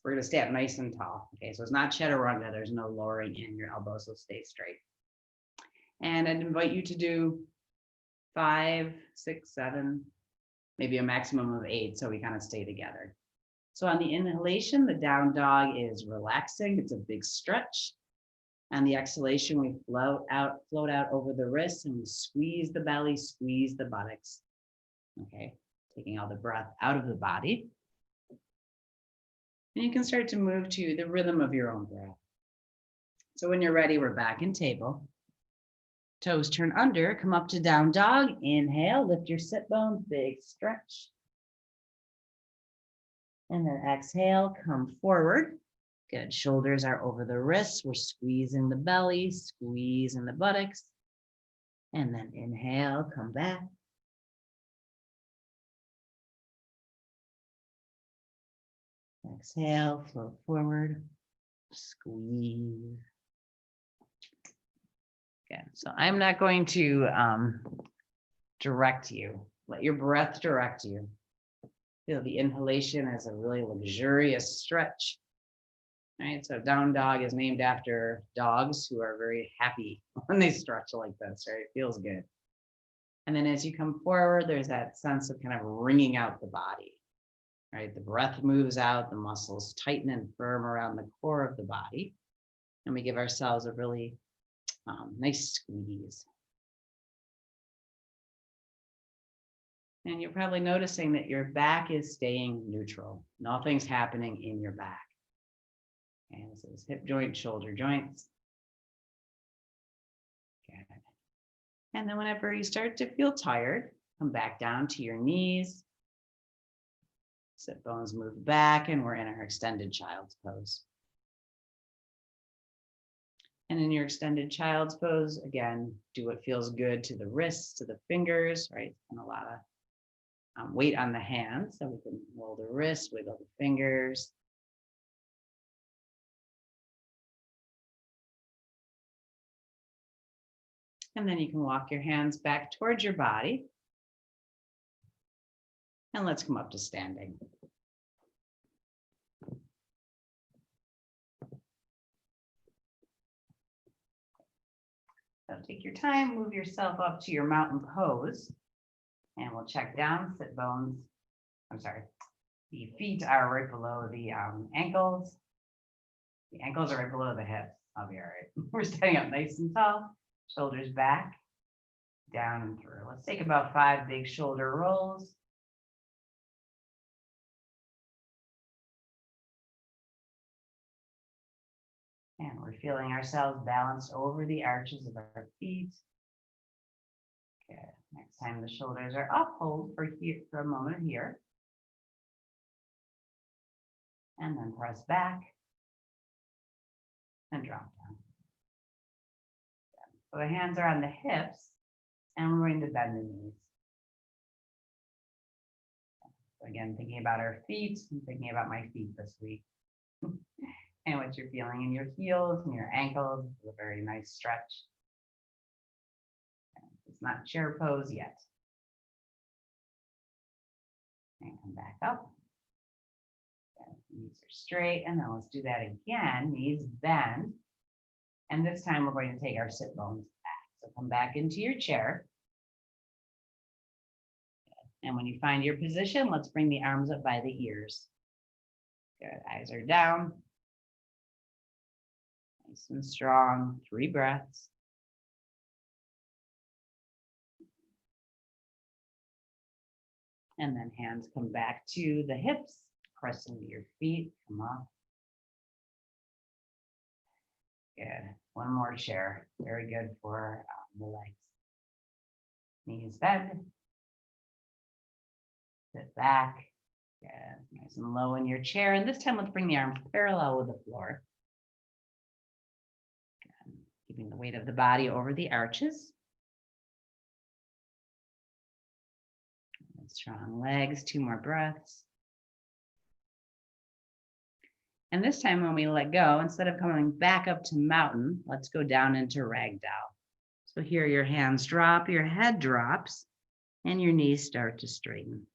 We're going to stay up nice and tall. Okay. So it's not chaturanga. There's no lowering in. Your elbows will stay straight. And I'd invite you to do 5, 6, 7, maybe a maximum of 8, so we kind of stay together. So on the inhalation, the down dog is relaxing. It's a big stretch. On the exhalation, we float out over the wrists, and we squeeze the belly, squeeze the buttocks. Okay, taking all the breath out of the body. And you can start to move to the rhythm of your own breath. So when you're ready, we're back in table. Toes turn under, come up to down dog. Inhale, lift your sit bones, big stretch. And then exhale, come forward. Good. Shoulders are over the wrists. We're squeezing the belly, squeezing the buttocks. And then inhale, come back. Exhale, float forward, squeeze. Okay, so I'm not going to direct you. Let your breath direct you. Feel the inhalation as a really luxurious stretch. All right, so down dog is named after dogs who are very happy when they stretch like this, right? It feels good. And then as you come forward, there's that sense of kind of wringing out the body, right? The breath moves out, the muscles tighten and firm around the core of the body. And we give ourselves a really nice squeeze. And you're probably noticing that your back is staying neutral. Nothing's happening in your back. And this is hip joint, shoulder joints. Okay. And then whenever you start to feel tired, come back down to your knees. Sit bones move back, and we're in our extended child's pose. And in your extended child's pose, again, do what feels good to the wrists, to the fingers, right? And a lot of weight on the hands, so we can roll the wrists, wiggle the fingers. And then you can walk your hands back towards your body. And let's come up to standing. So take your time, move yourself up to your mountain pose. And we'll check down, sit bones. The feet are right below the ankles. The ankles are right below the hips. I'll be all right. We're standing up nice and tall, shoulders back, down and through. Let's take about 5 big shoulder rolls. And we're feeling ourselves balanced over the arches of our feet. Okay, next time the shoulders are up, hold for a moment here. And then press back and drop down. So the hands are on the hips, and we're going to bend the knees. So again, thinking about our feet, I'm thinking about my feet this week. And what you're feeling in your heels and your ankles is a very nice stretch. It's not chair pose yet. And come back up. Knees are straight, and then let's do that again. Knees bend. And this time we're going to take our sit bones back. So come back into your chair. And when you find your position, let's bring the arms up by the ears. Good, eyes are down. Nice and strong, 3 breaths. And then hands come back to the hips, press into your feet, come up. Good, one more chair, very good for the legs. Knees bend, sit back, good, nice and low in your chair. And this time let's bring the arms parallel with the floor. Good. Keeping the weight of the body over the arches. Strong legs, 2 more breaths. And this time when we let go, instead of coming back up to mountain, let's go down into ragdoll. So here your hands drop, your head drops, and your knees start to straighten.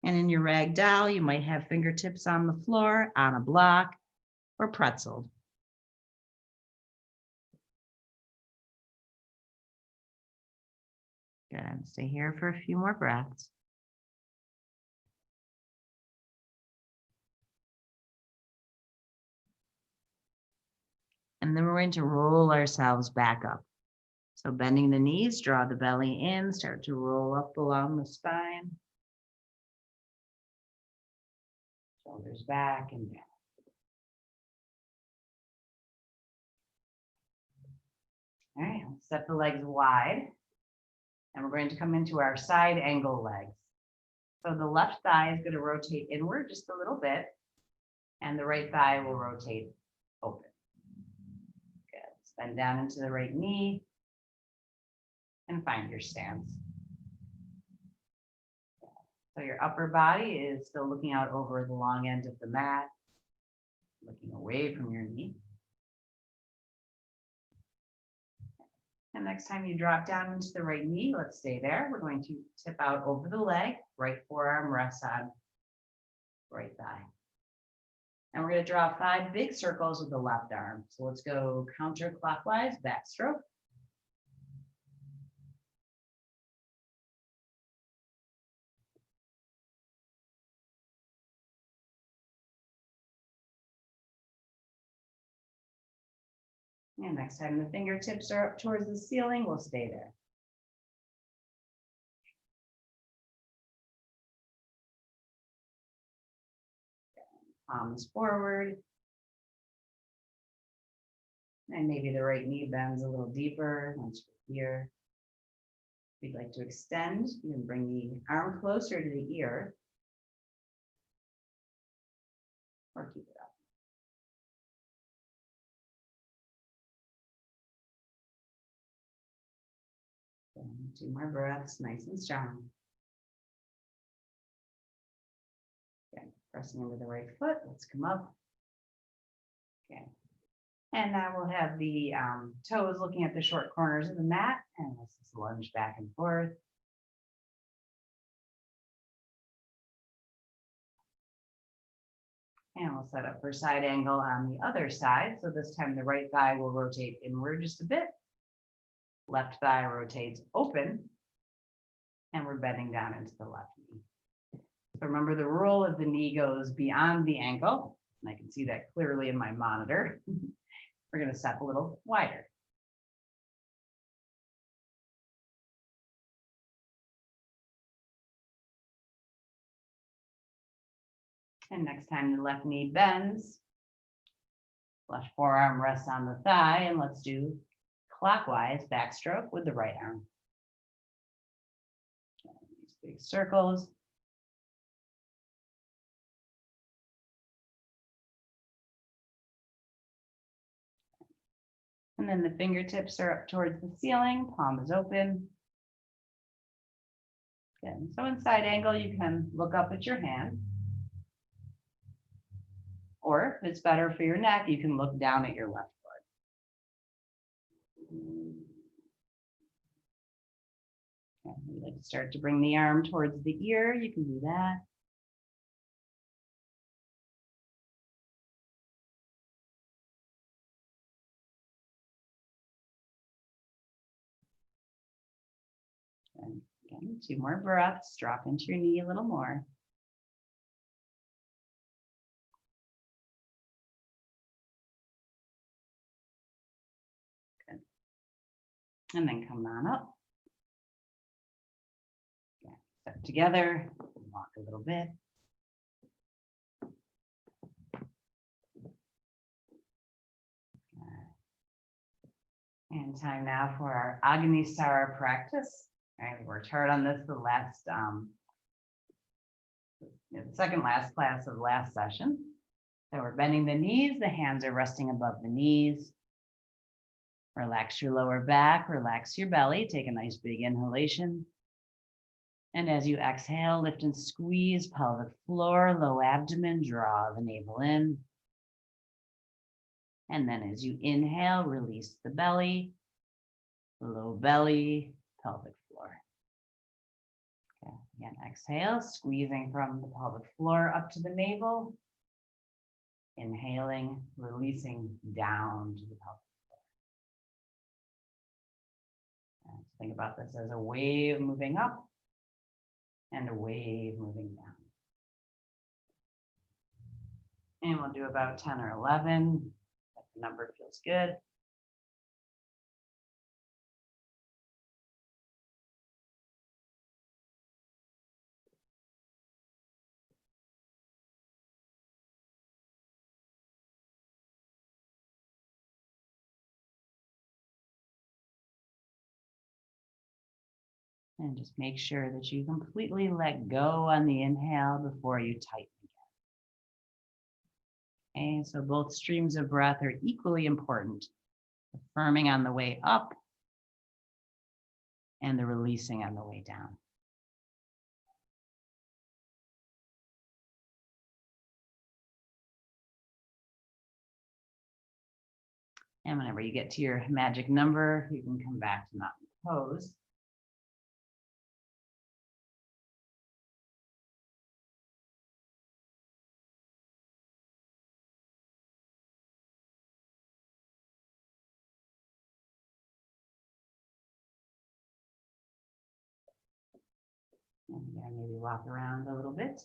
And in your ragdoll, you might have fingertips on the floor, on a block, or pretzeled. Good. Stay here for a few more breaths. And then we're going to roll ourselves back up. So bending the knees, draw the belly in, start to roll up along the spine. Shoulders back and down. All right, let's set the legs wide. And we're going to come into our side angle legs. So the left thigh is going to rotate inward just a little bit. And the right thigh will rotate open. Good. Bend down into the right knee and find your stance. So your upper body is still looking out over the long end of the mat, looking away from your knee. And next time you drop down into the right knee, let's stay there. We're going to tip out over the leg, right forearm rests on right thigh. And we're going to draw 5 big circles with the left arm. So let's go counterclockwise, backstroke. And next time the fingertips are up towards the ceiling, we'll stay there. Palms forward. And maybe the right knee bends a little deeper once you're here. If you'd like to extend, you can bring the arm closer to the ear. Or keep it up. And 2 more breaths, nice and strong. Okay, pressing into the right foot, let's come up. Okay. And now we'll have the toes looking at the short corners of the mat, and let's just lunge back and forth. And we'll set up for side angle on the other side. So this time the right thigh will rotate inward just a bit. Left thigh rotates open, and we're bending down into the left knee. So remember, the rule of the knee goes beyond the ankle, and I can see that clearly in my monitor. We're going to step a little wider. And next time the left knee bends, left forearm rests on the thigh, and let's do clockwise backstroke with the right arm. These big circles. And then the fingertips are up towards the ceiling, palm is open. Good. So in side angle, you can look up at your hand. Or if it's better for your neck, you can look down at your left foot. Okay, you'd like to start to bring the arm towards the ear, you can do that. And again, 2 more breaths, drop into your knee a little more. Good. And then come on up. Okay. Step together, walk a little bit. And time now for our Agnisara practice. All right, we worked hard on this the last, the second last class of the last session. So we're bending the knees, the hands are resting above the knees. Relax your lower back, relax your belly, take a nice big inhalation. And as you exhale, lift and squeeze pelvic floor, low abdomen, draw the navel in. And then as you inhale, release the belly, low belly, pelvic floor. Okay, again, exhale, squeezing from the pelvic floor up to the navel. Inhaling, releasing down to the pelvic floor. And think about this as a wave moving up and a wave moving down. And we'll do about 10 or 11. If the number feels good. And just make sure that you completely let go on the inhale before you tighten And so both streams of breath are equally important, affirming on the way up and the releasing on the way down. And whenever you get to your magic number, you can come back to mountain pose. And again, maybe walk around a little bit.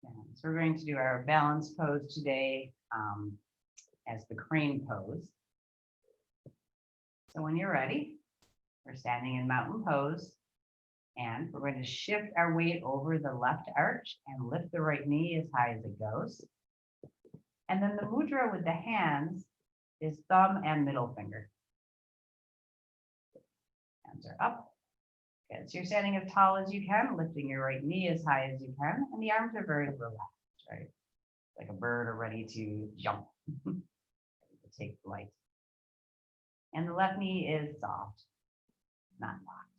And so we're going to do our balance pose today as the crane pose. So when you're ready, we're standing in mountain pose, and we're going to shift our weight over the left arch and lift the right knee as high as it goes. And then the mudra with the hands is thumb and middle finger. Hands are up. Good. So you're standing as tall as you can, lifting your right knee as high as you can, and the arms are very relaxed, right? Like a bird are ready to jump, ready to take flight. And the left knee is soft, not locked.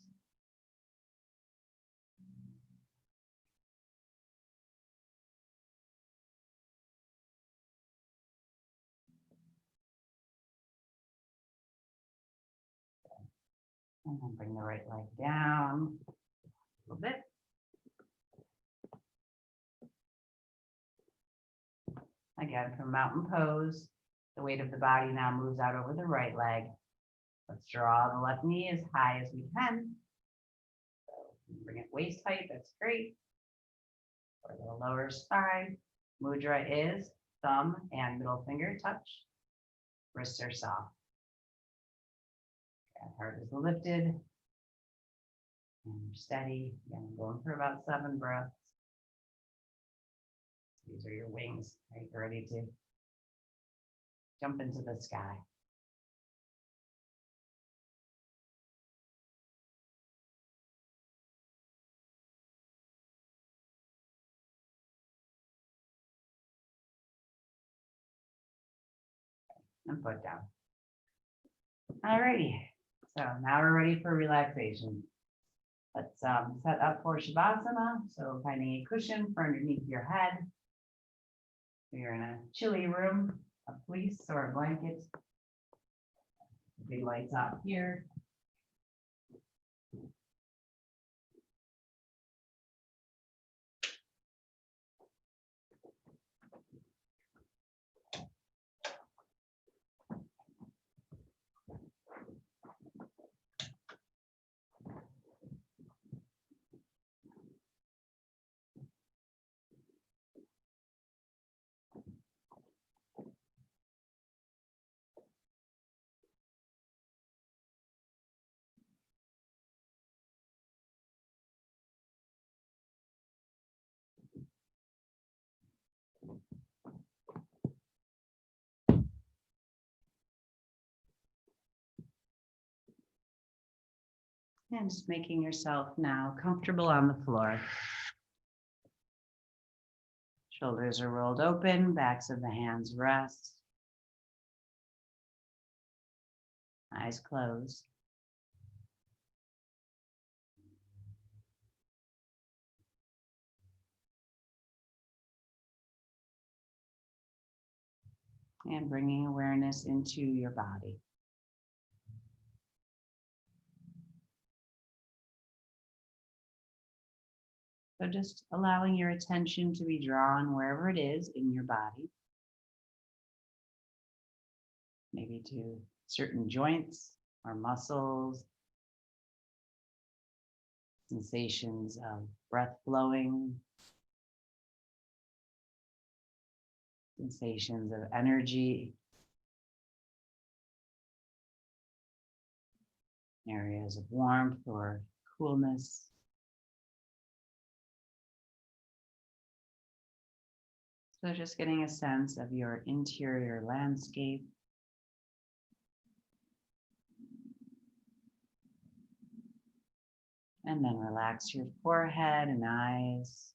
And then bring the right leg down a little bit. Again, from mountain pose, the weight of the body now moves out over the right leg. Let's draw the left knee as high as we can. So bring it waist height, that's great. For the lower spine, mudra is thumb and middle finger touch. Wrists are soft. Heart is lifted. And you're steady. Again, going for about 7 breaths. These are your wings, right? You're ready to jump into the sky. And put down. All righty. So now we're ready for relaxation. Let's set up for Shavasana. So finding a cushion for underneath your head. If you're in a chilly room, a fleece or a blanket. Big lights out here. And just making yourself now comfortable on the floor. Shoulders are rolled open, backs of the hands rest. Eyes closed. And bringing awareness into your body. So just allowing your attention to be drawn wherever it is in your body. Maybe to certain joints or muscles. Sensations of breath flowing. Sensations of energy. Areas of warmth or coolness. So just getting a sense of your interior landscape. And then relax your forehead and eyes.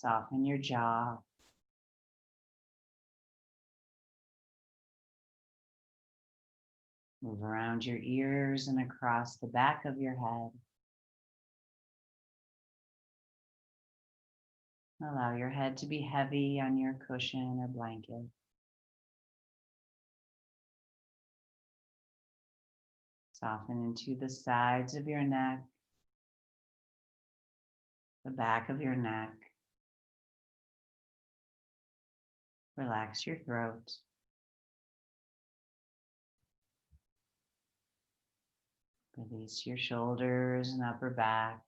Soften your jaw. Move around your ears and across the back of your head. Allow your head to be heavy on your cushion or blanket. Soften into the sides of your neck, the back of your neck. Relax your throat. Release your shoulders and upper back.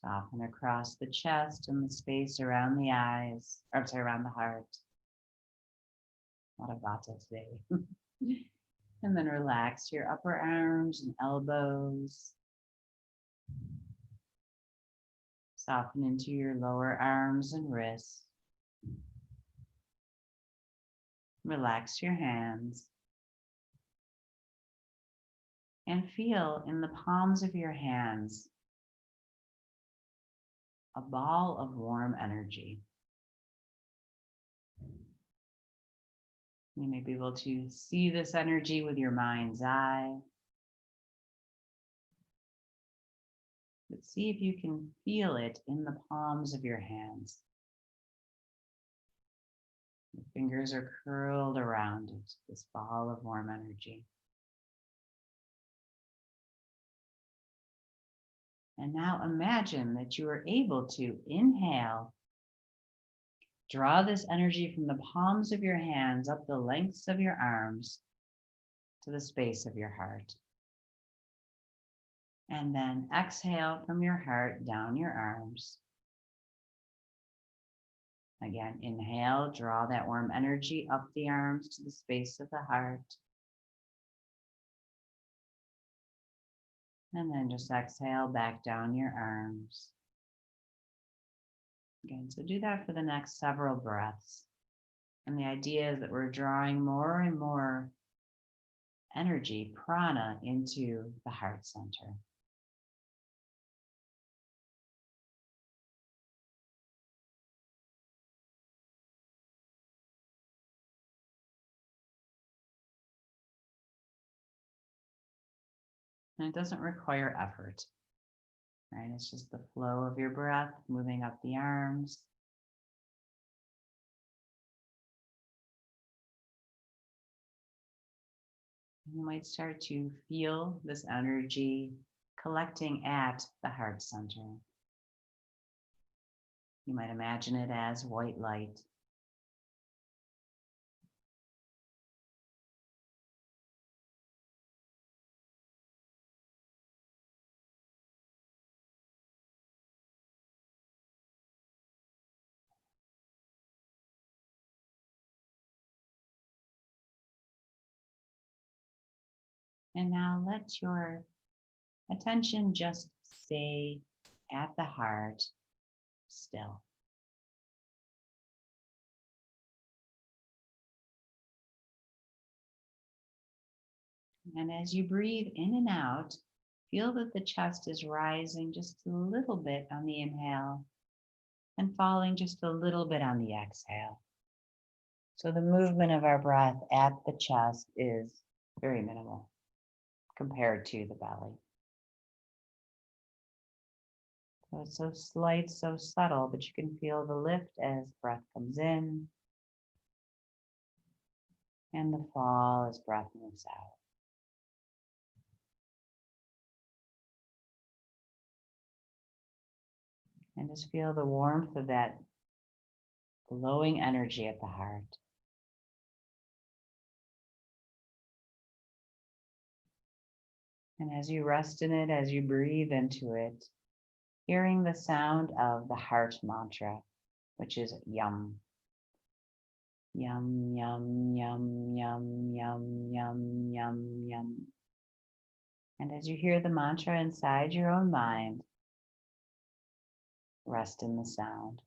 Soften across the chest and the space around the eyes, or around the heart. A lot of vata today. And then relax your upper arms and elbows. Soften into your lower arms and wrists. Relax your hands. And feel in the palms of your hands a ball of warm energy. You may be able to see this energy with your mind's eye. But see if you can feel it in the palms of your hands. Your fingers are curled around it, this ball of warm energy. And now imagine that you are able to inhale, draw this energy from the palms of your hands up the lengths of your arms to the space of your heart. And then exhale from your heart down your arms. Again, inhale, draw that warm energy up the arms to the space of the heart. And then just exhale back down your arms. Again, so do that for the next several breaths. And the idea is that we're drawing more and more energy, prana, into the heart center. And it doesn't require effort, right? It's just the flow of your breath moving up the arms. You might start to feel this energy collecting at the heart center. You might imagine it as white light. And now let your attention just stay at the heart still. And as you breathe in and out, feel that the chest is rising just a little bit on the inhale and falling just a little bit on the exhale. So the movement of our breath at the chest is very minimal compared to the belly. So it's so slight, so subtle, but you can feel the lift as breath comes in and the fall as breath moves out. And just feel the warmth of that glowing energy at the heart. And as you rest in it, as you breathe into it, hearing the sound of the heart mantra, which is yum. Yum, yum, yum, yum, yum, yum, yum, yum. And as you hear the mantra inside your own mind, rest in the sound.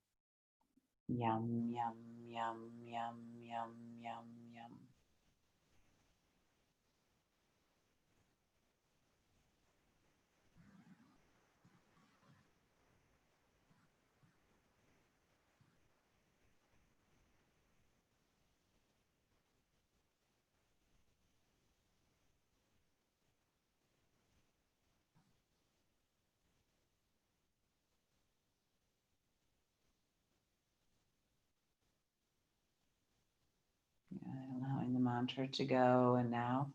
Yum, yum, yum, yum, yum, yum, yum. mantra to go. And now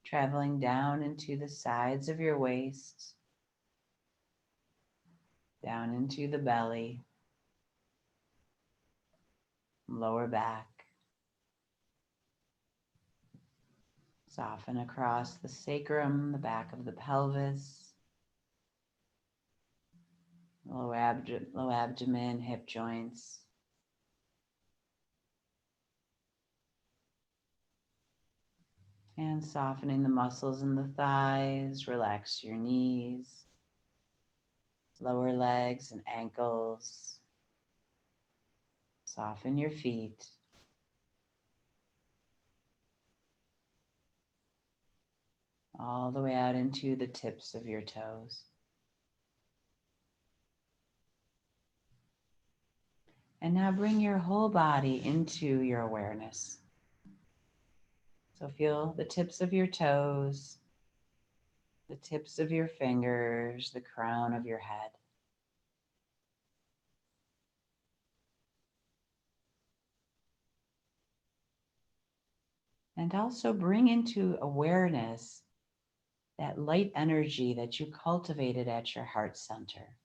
traveling down into the sides of your waist, down into the belly, lower back. Soften across the sacrum, the back of the pelvis, low abdomen, hip joints. And softening the muscles in the thighs, relax your knees, lower legs and ankles. Soften your feet. All the way out into the tips of your toes. And now bring your whole body into your awareness. So feel the tips of your toes, the tips of your fingers, the crown of your head. And also bring into awareness that light energy that you cultivated at your heart center.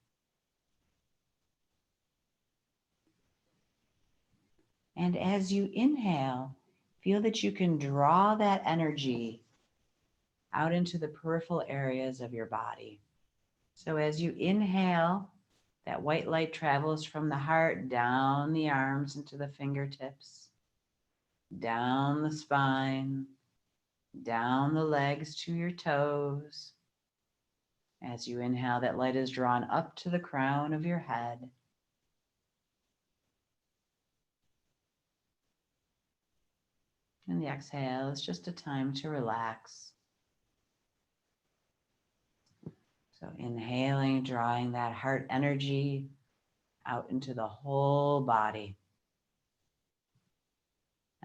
And as you inhale, feel that you can draw that energy out into the peripheral areas of your body. So as you inhale, that white light travels from the heart down the arms into the fingertips, down the spine, down the legs to your toes. As you inhale, that light is drawn up to the crown of your head. And the exhale is just a time to relax. So inhaling, drawing that heart energy out into the whole body.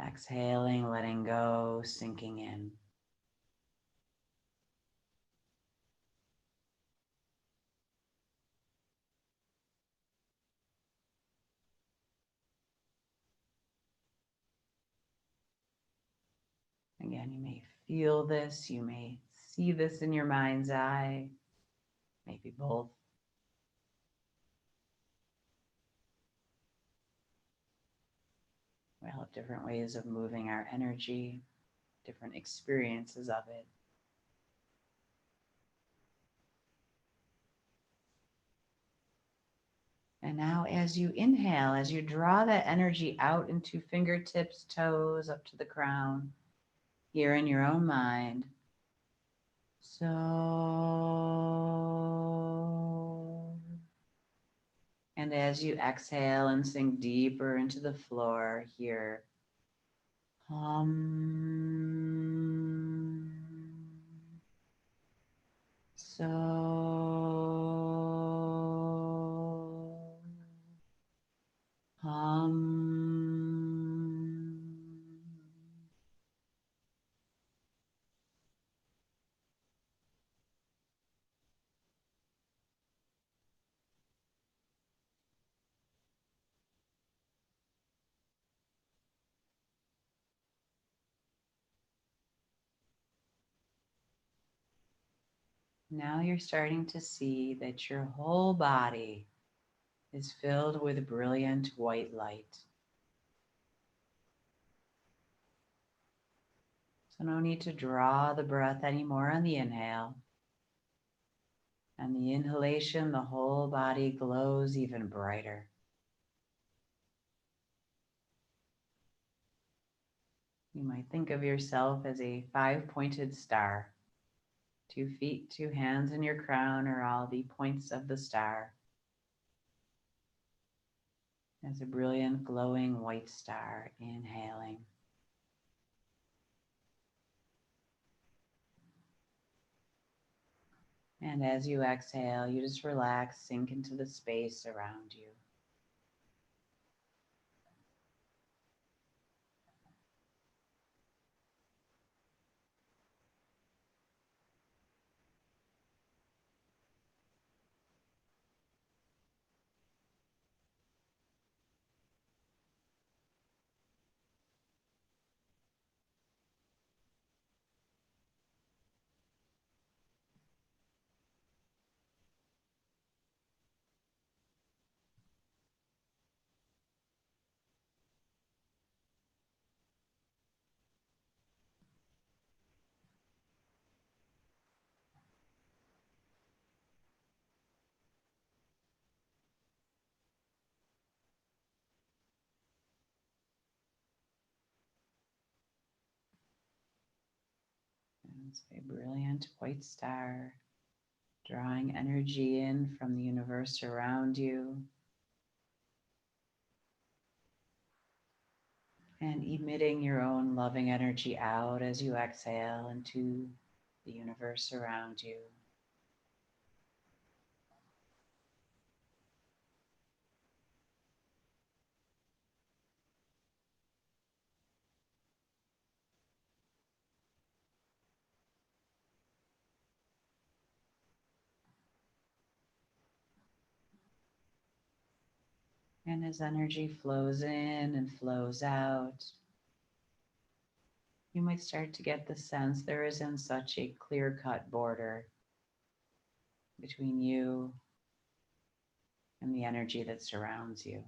Exhaling, letting go, sinking in. Again, you may feel this, you may see this in your mind's eye, maybe both. We all have different ways of moving our energy, different experiences of it. And now as you inhale, as you draw that energy out into fingertips, toes, up to the crown, here in your own mind. So, and as you exhale and sink deeper into the floor here, hum. So, hum. Now you're starting to see that your whole body is filled with brilliant white light. So no need to draw the breath anymore on the inhale. And the inhalation, the whole body glows even brighter. You might think of yourself as a 5-pointed star. 2 feet, 2 hands, and your crown are all the points of the star. As a brilliant, glowing white star, inhaling. And as you exhale, you just relax, sink into the space around you. It's a brilliant white star, drawing energy in from the universe around you and emitting your own loving energy out as you exhale into the universe around you. And as energy flows in and flows out, you might start to get the sense there isn't such a clear-cut border between you and the energy that surrounds you.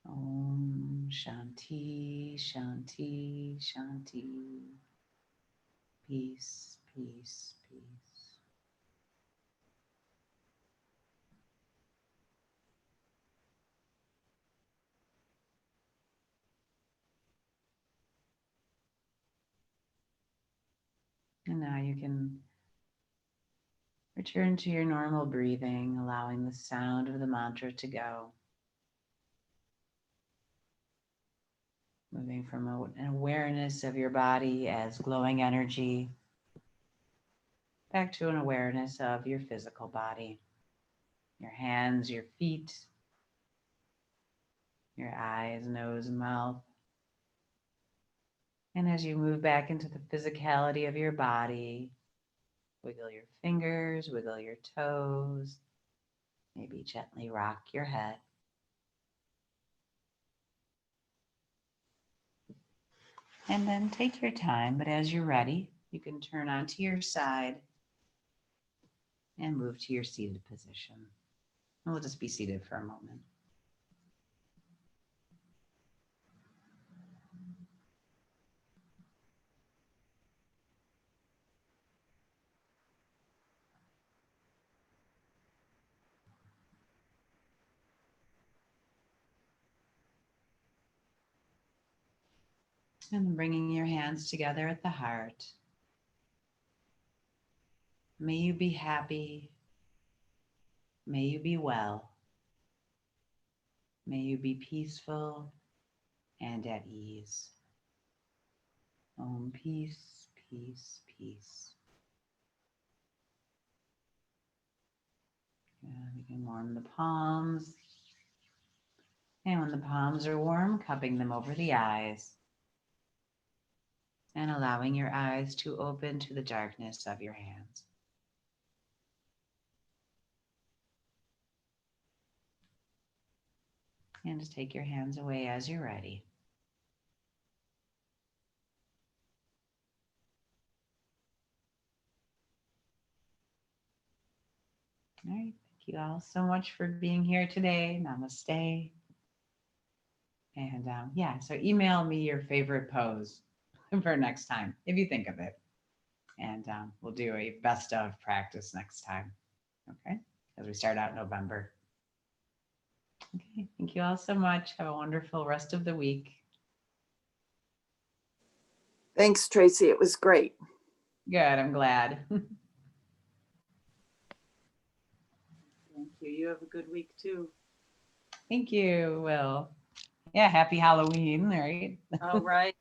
Om Shanti, Shanti, Shanti. Peace, peace, peace. And now you can return to your normal breathing, allowing the sound of the mantra to go. Moving from an awareness of your body as glowing energy back to an awareness of your physical body, your hands, your feet, your eyes, nose, and mouth. And as you move back into the physicality of your body, wiggle your fingers, wiggle your toes, maybe gently rock your head. And then take your time, but as you're ready, you can turn onto your side and move to your seated position. And we'll just be seated for a moment. And bringing your hands together at the heart. May you be happy. May you be well. May you be peaceful and at ease. Peace, peace, peace. We can warm the palms. And when the palms are warm, cupping them over the eyes. And allowing your eyes to open to the darkness of your hands. And just take your hands away as you're ready. All right. Thank you all so much for being here today. Namaste. And so email me your favorite pose for next time, if you think of it. And we'll do a best of practice next time. Okay. As we start out November. Okay. Thank you all so much. Have a wonderful rest of the week. Thanks, Tracy. It was great. Good. I'm glad. Thank you. You have a good week too. Thank you, Will. Yeah, happy Halloween, right? All right.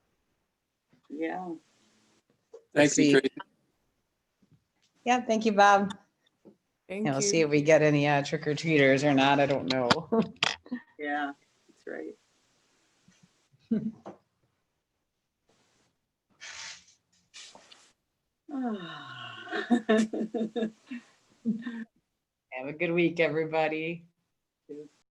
Yeah. Thank you, Tracy. Yeah, thank you, Bob. Thank We'll you. see if we get any trick-or-treaters or not. I don't know. Yeah, that's right. Have a good week, everybody.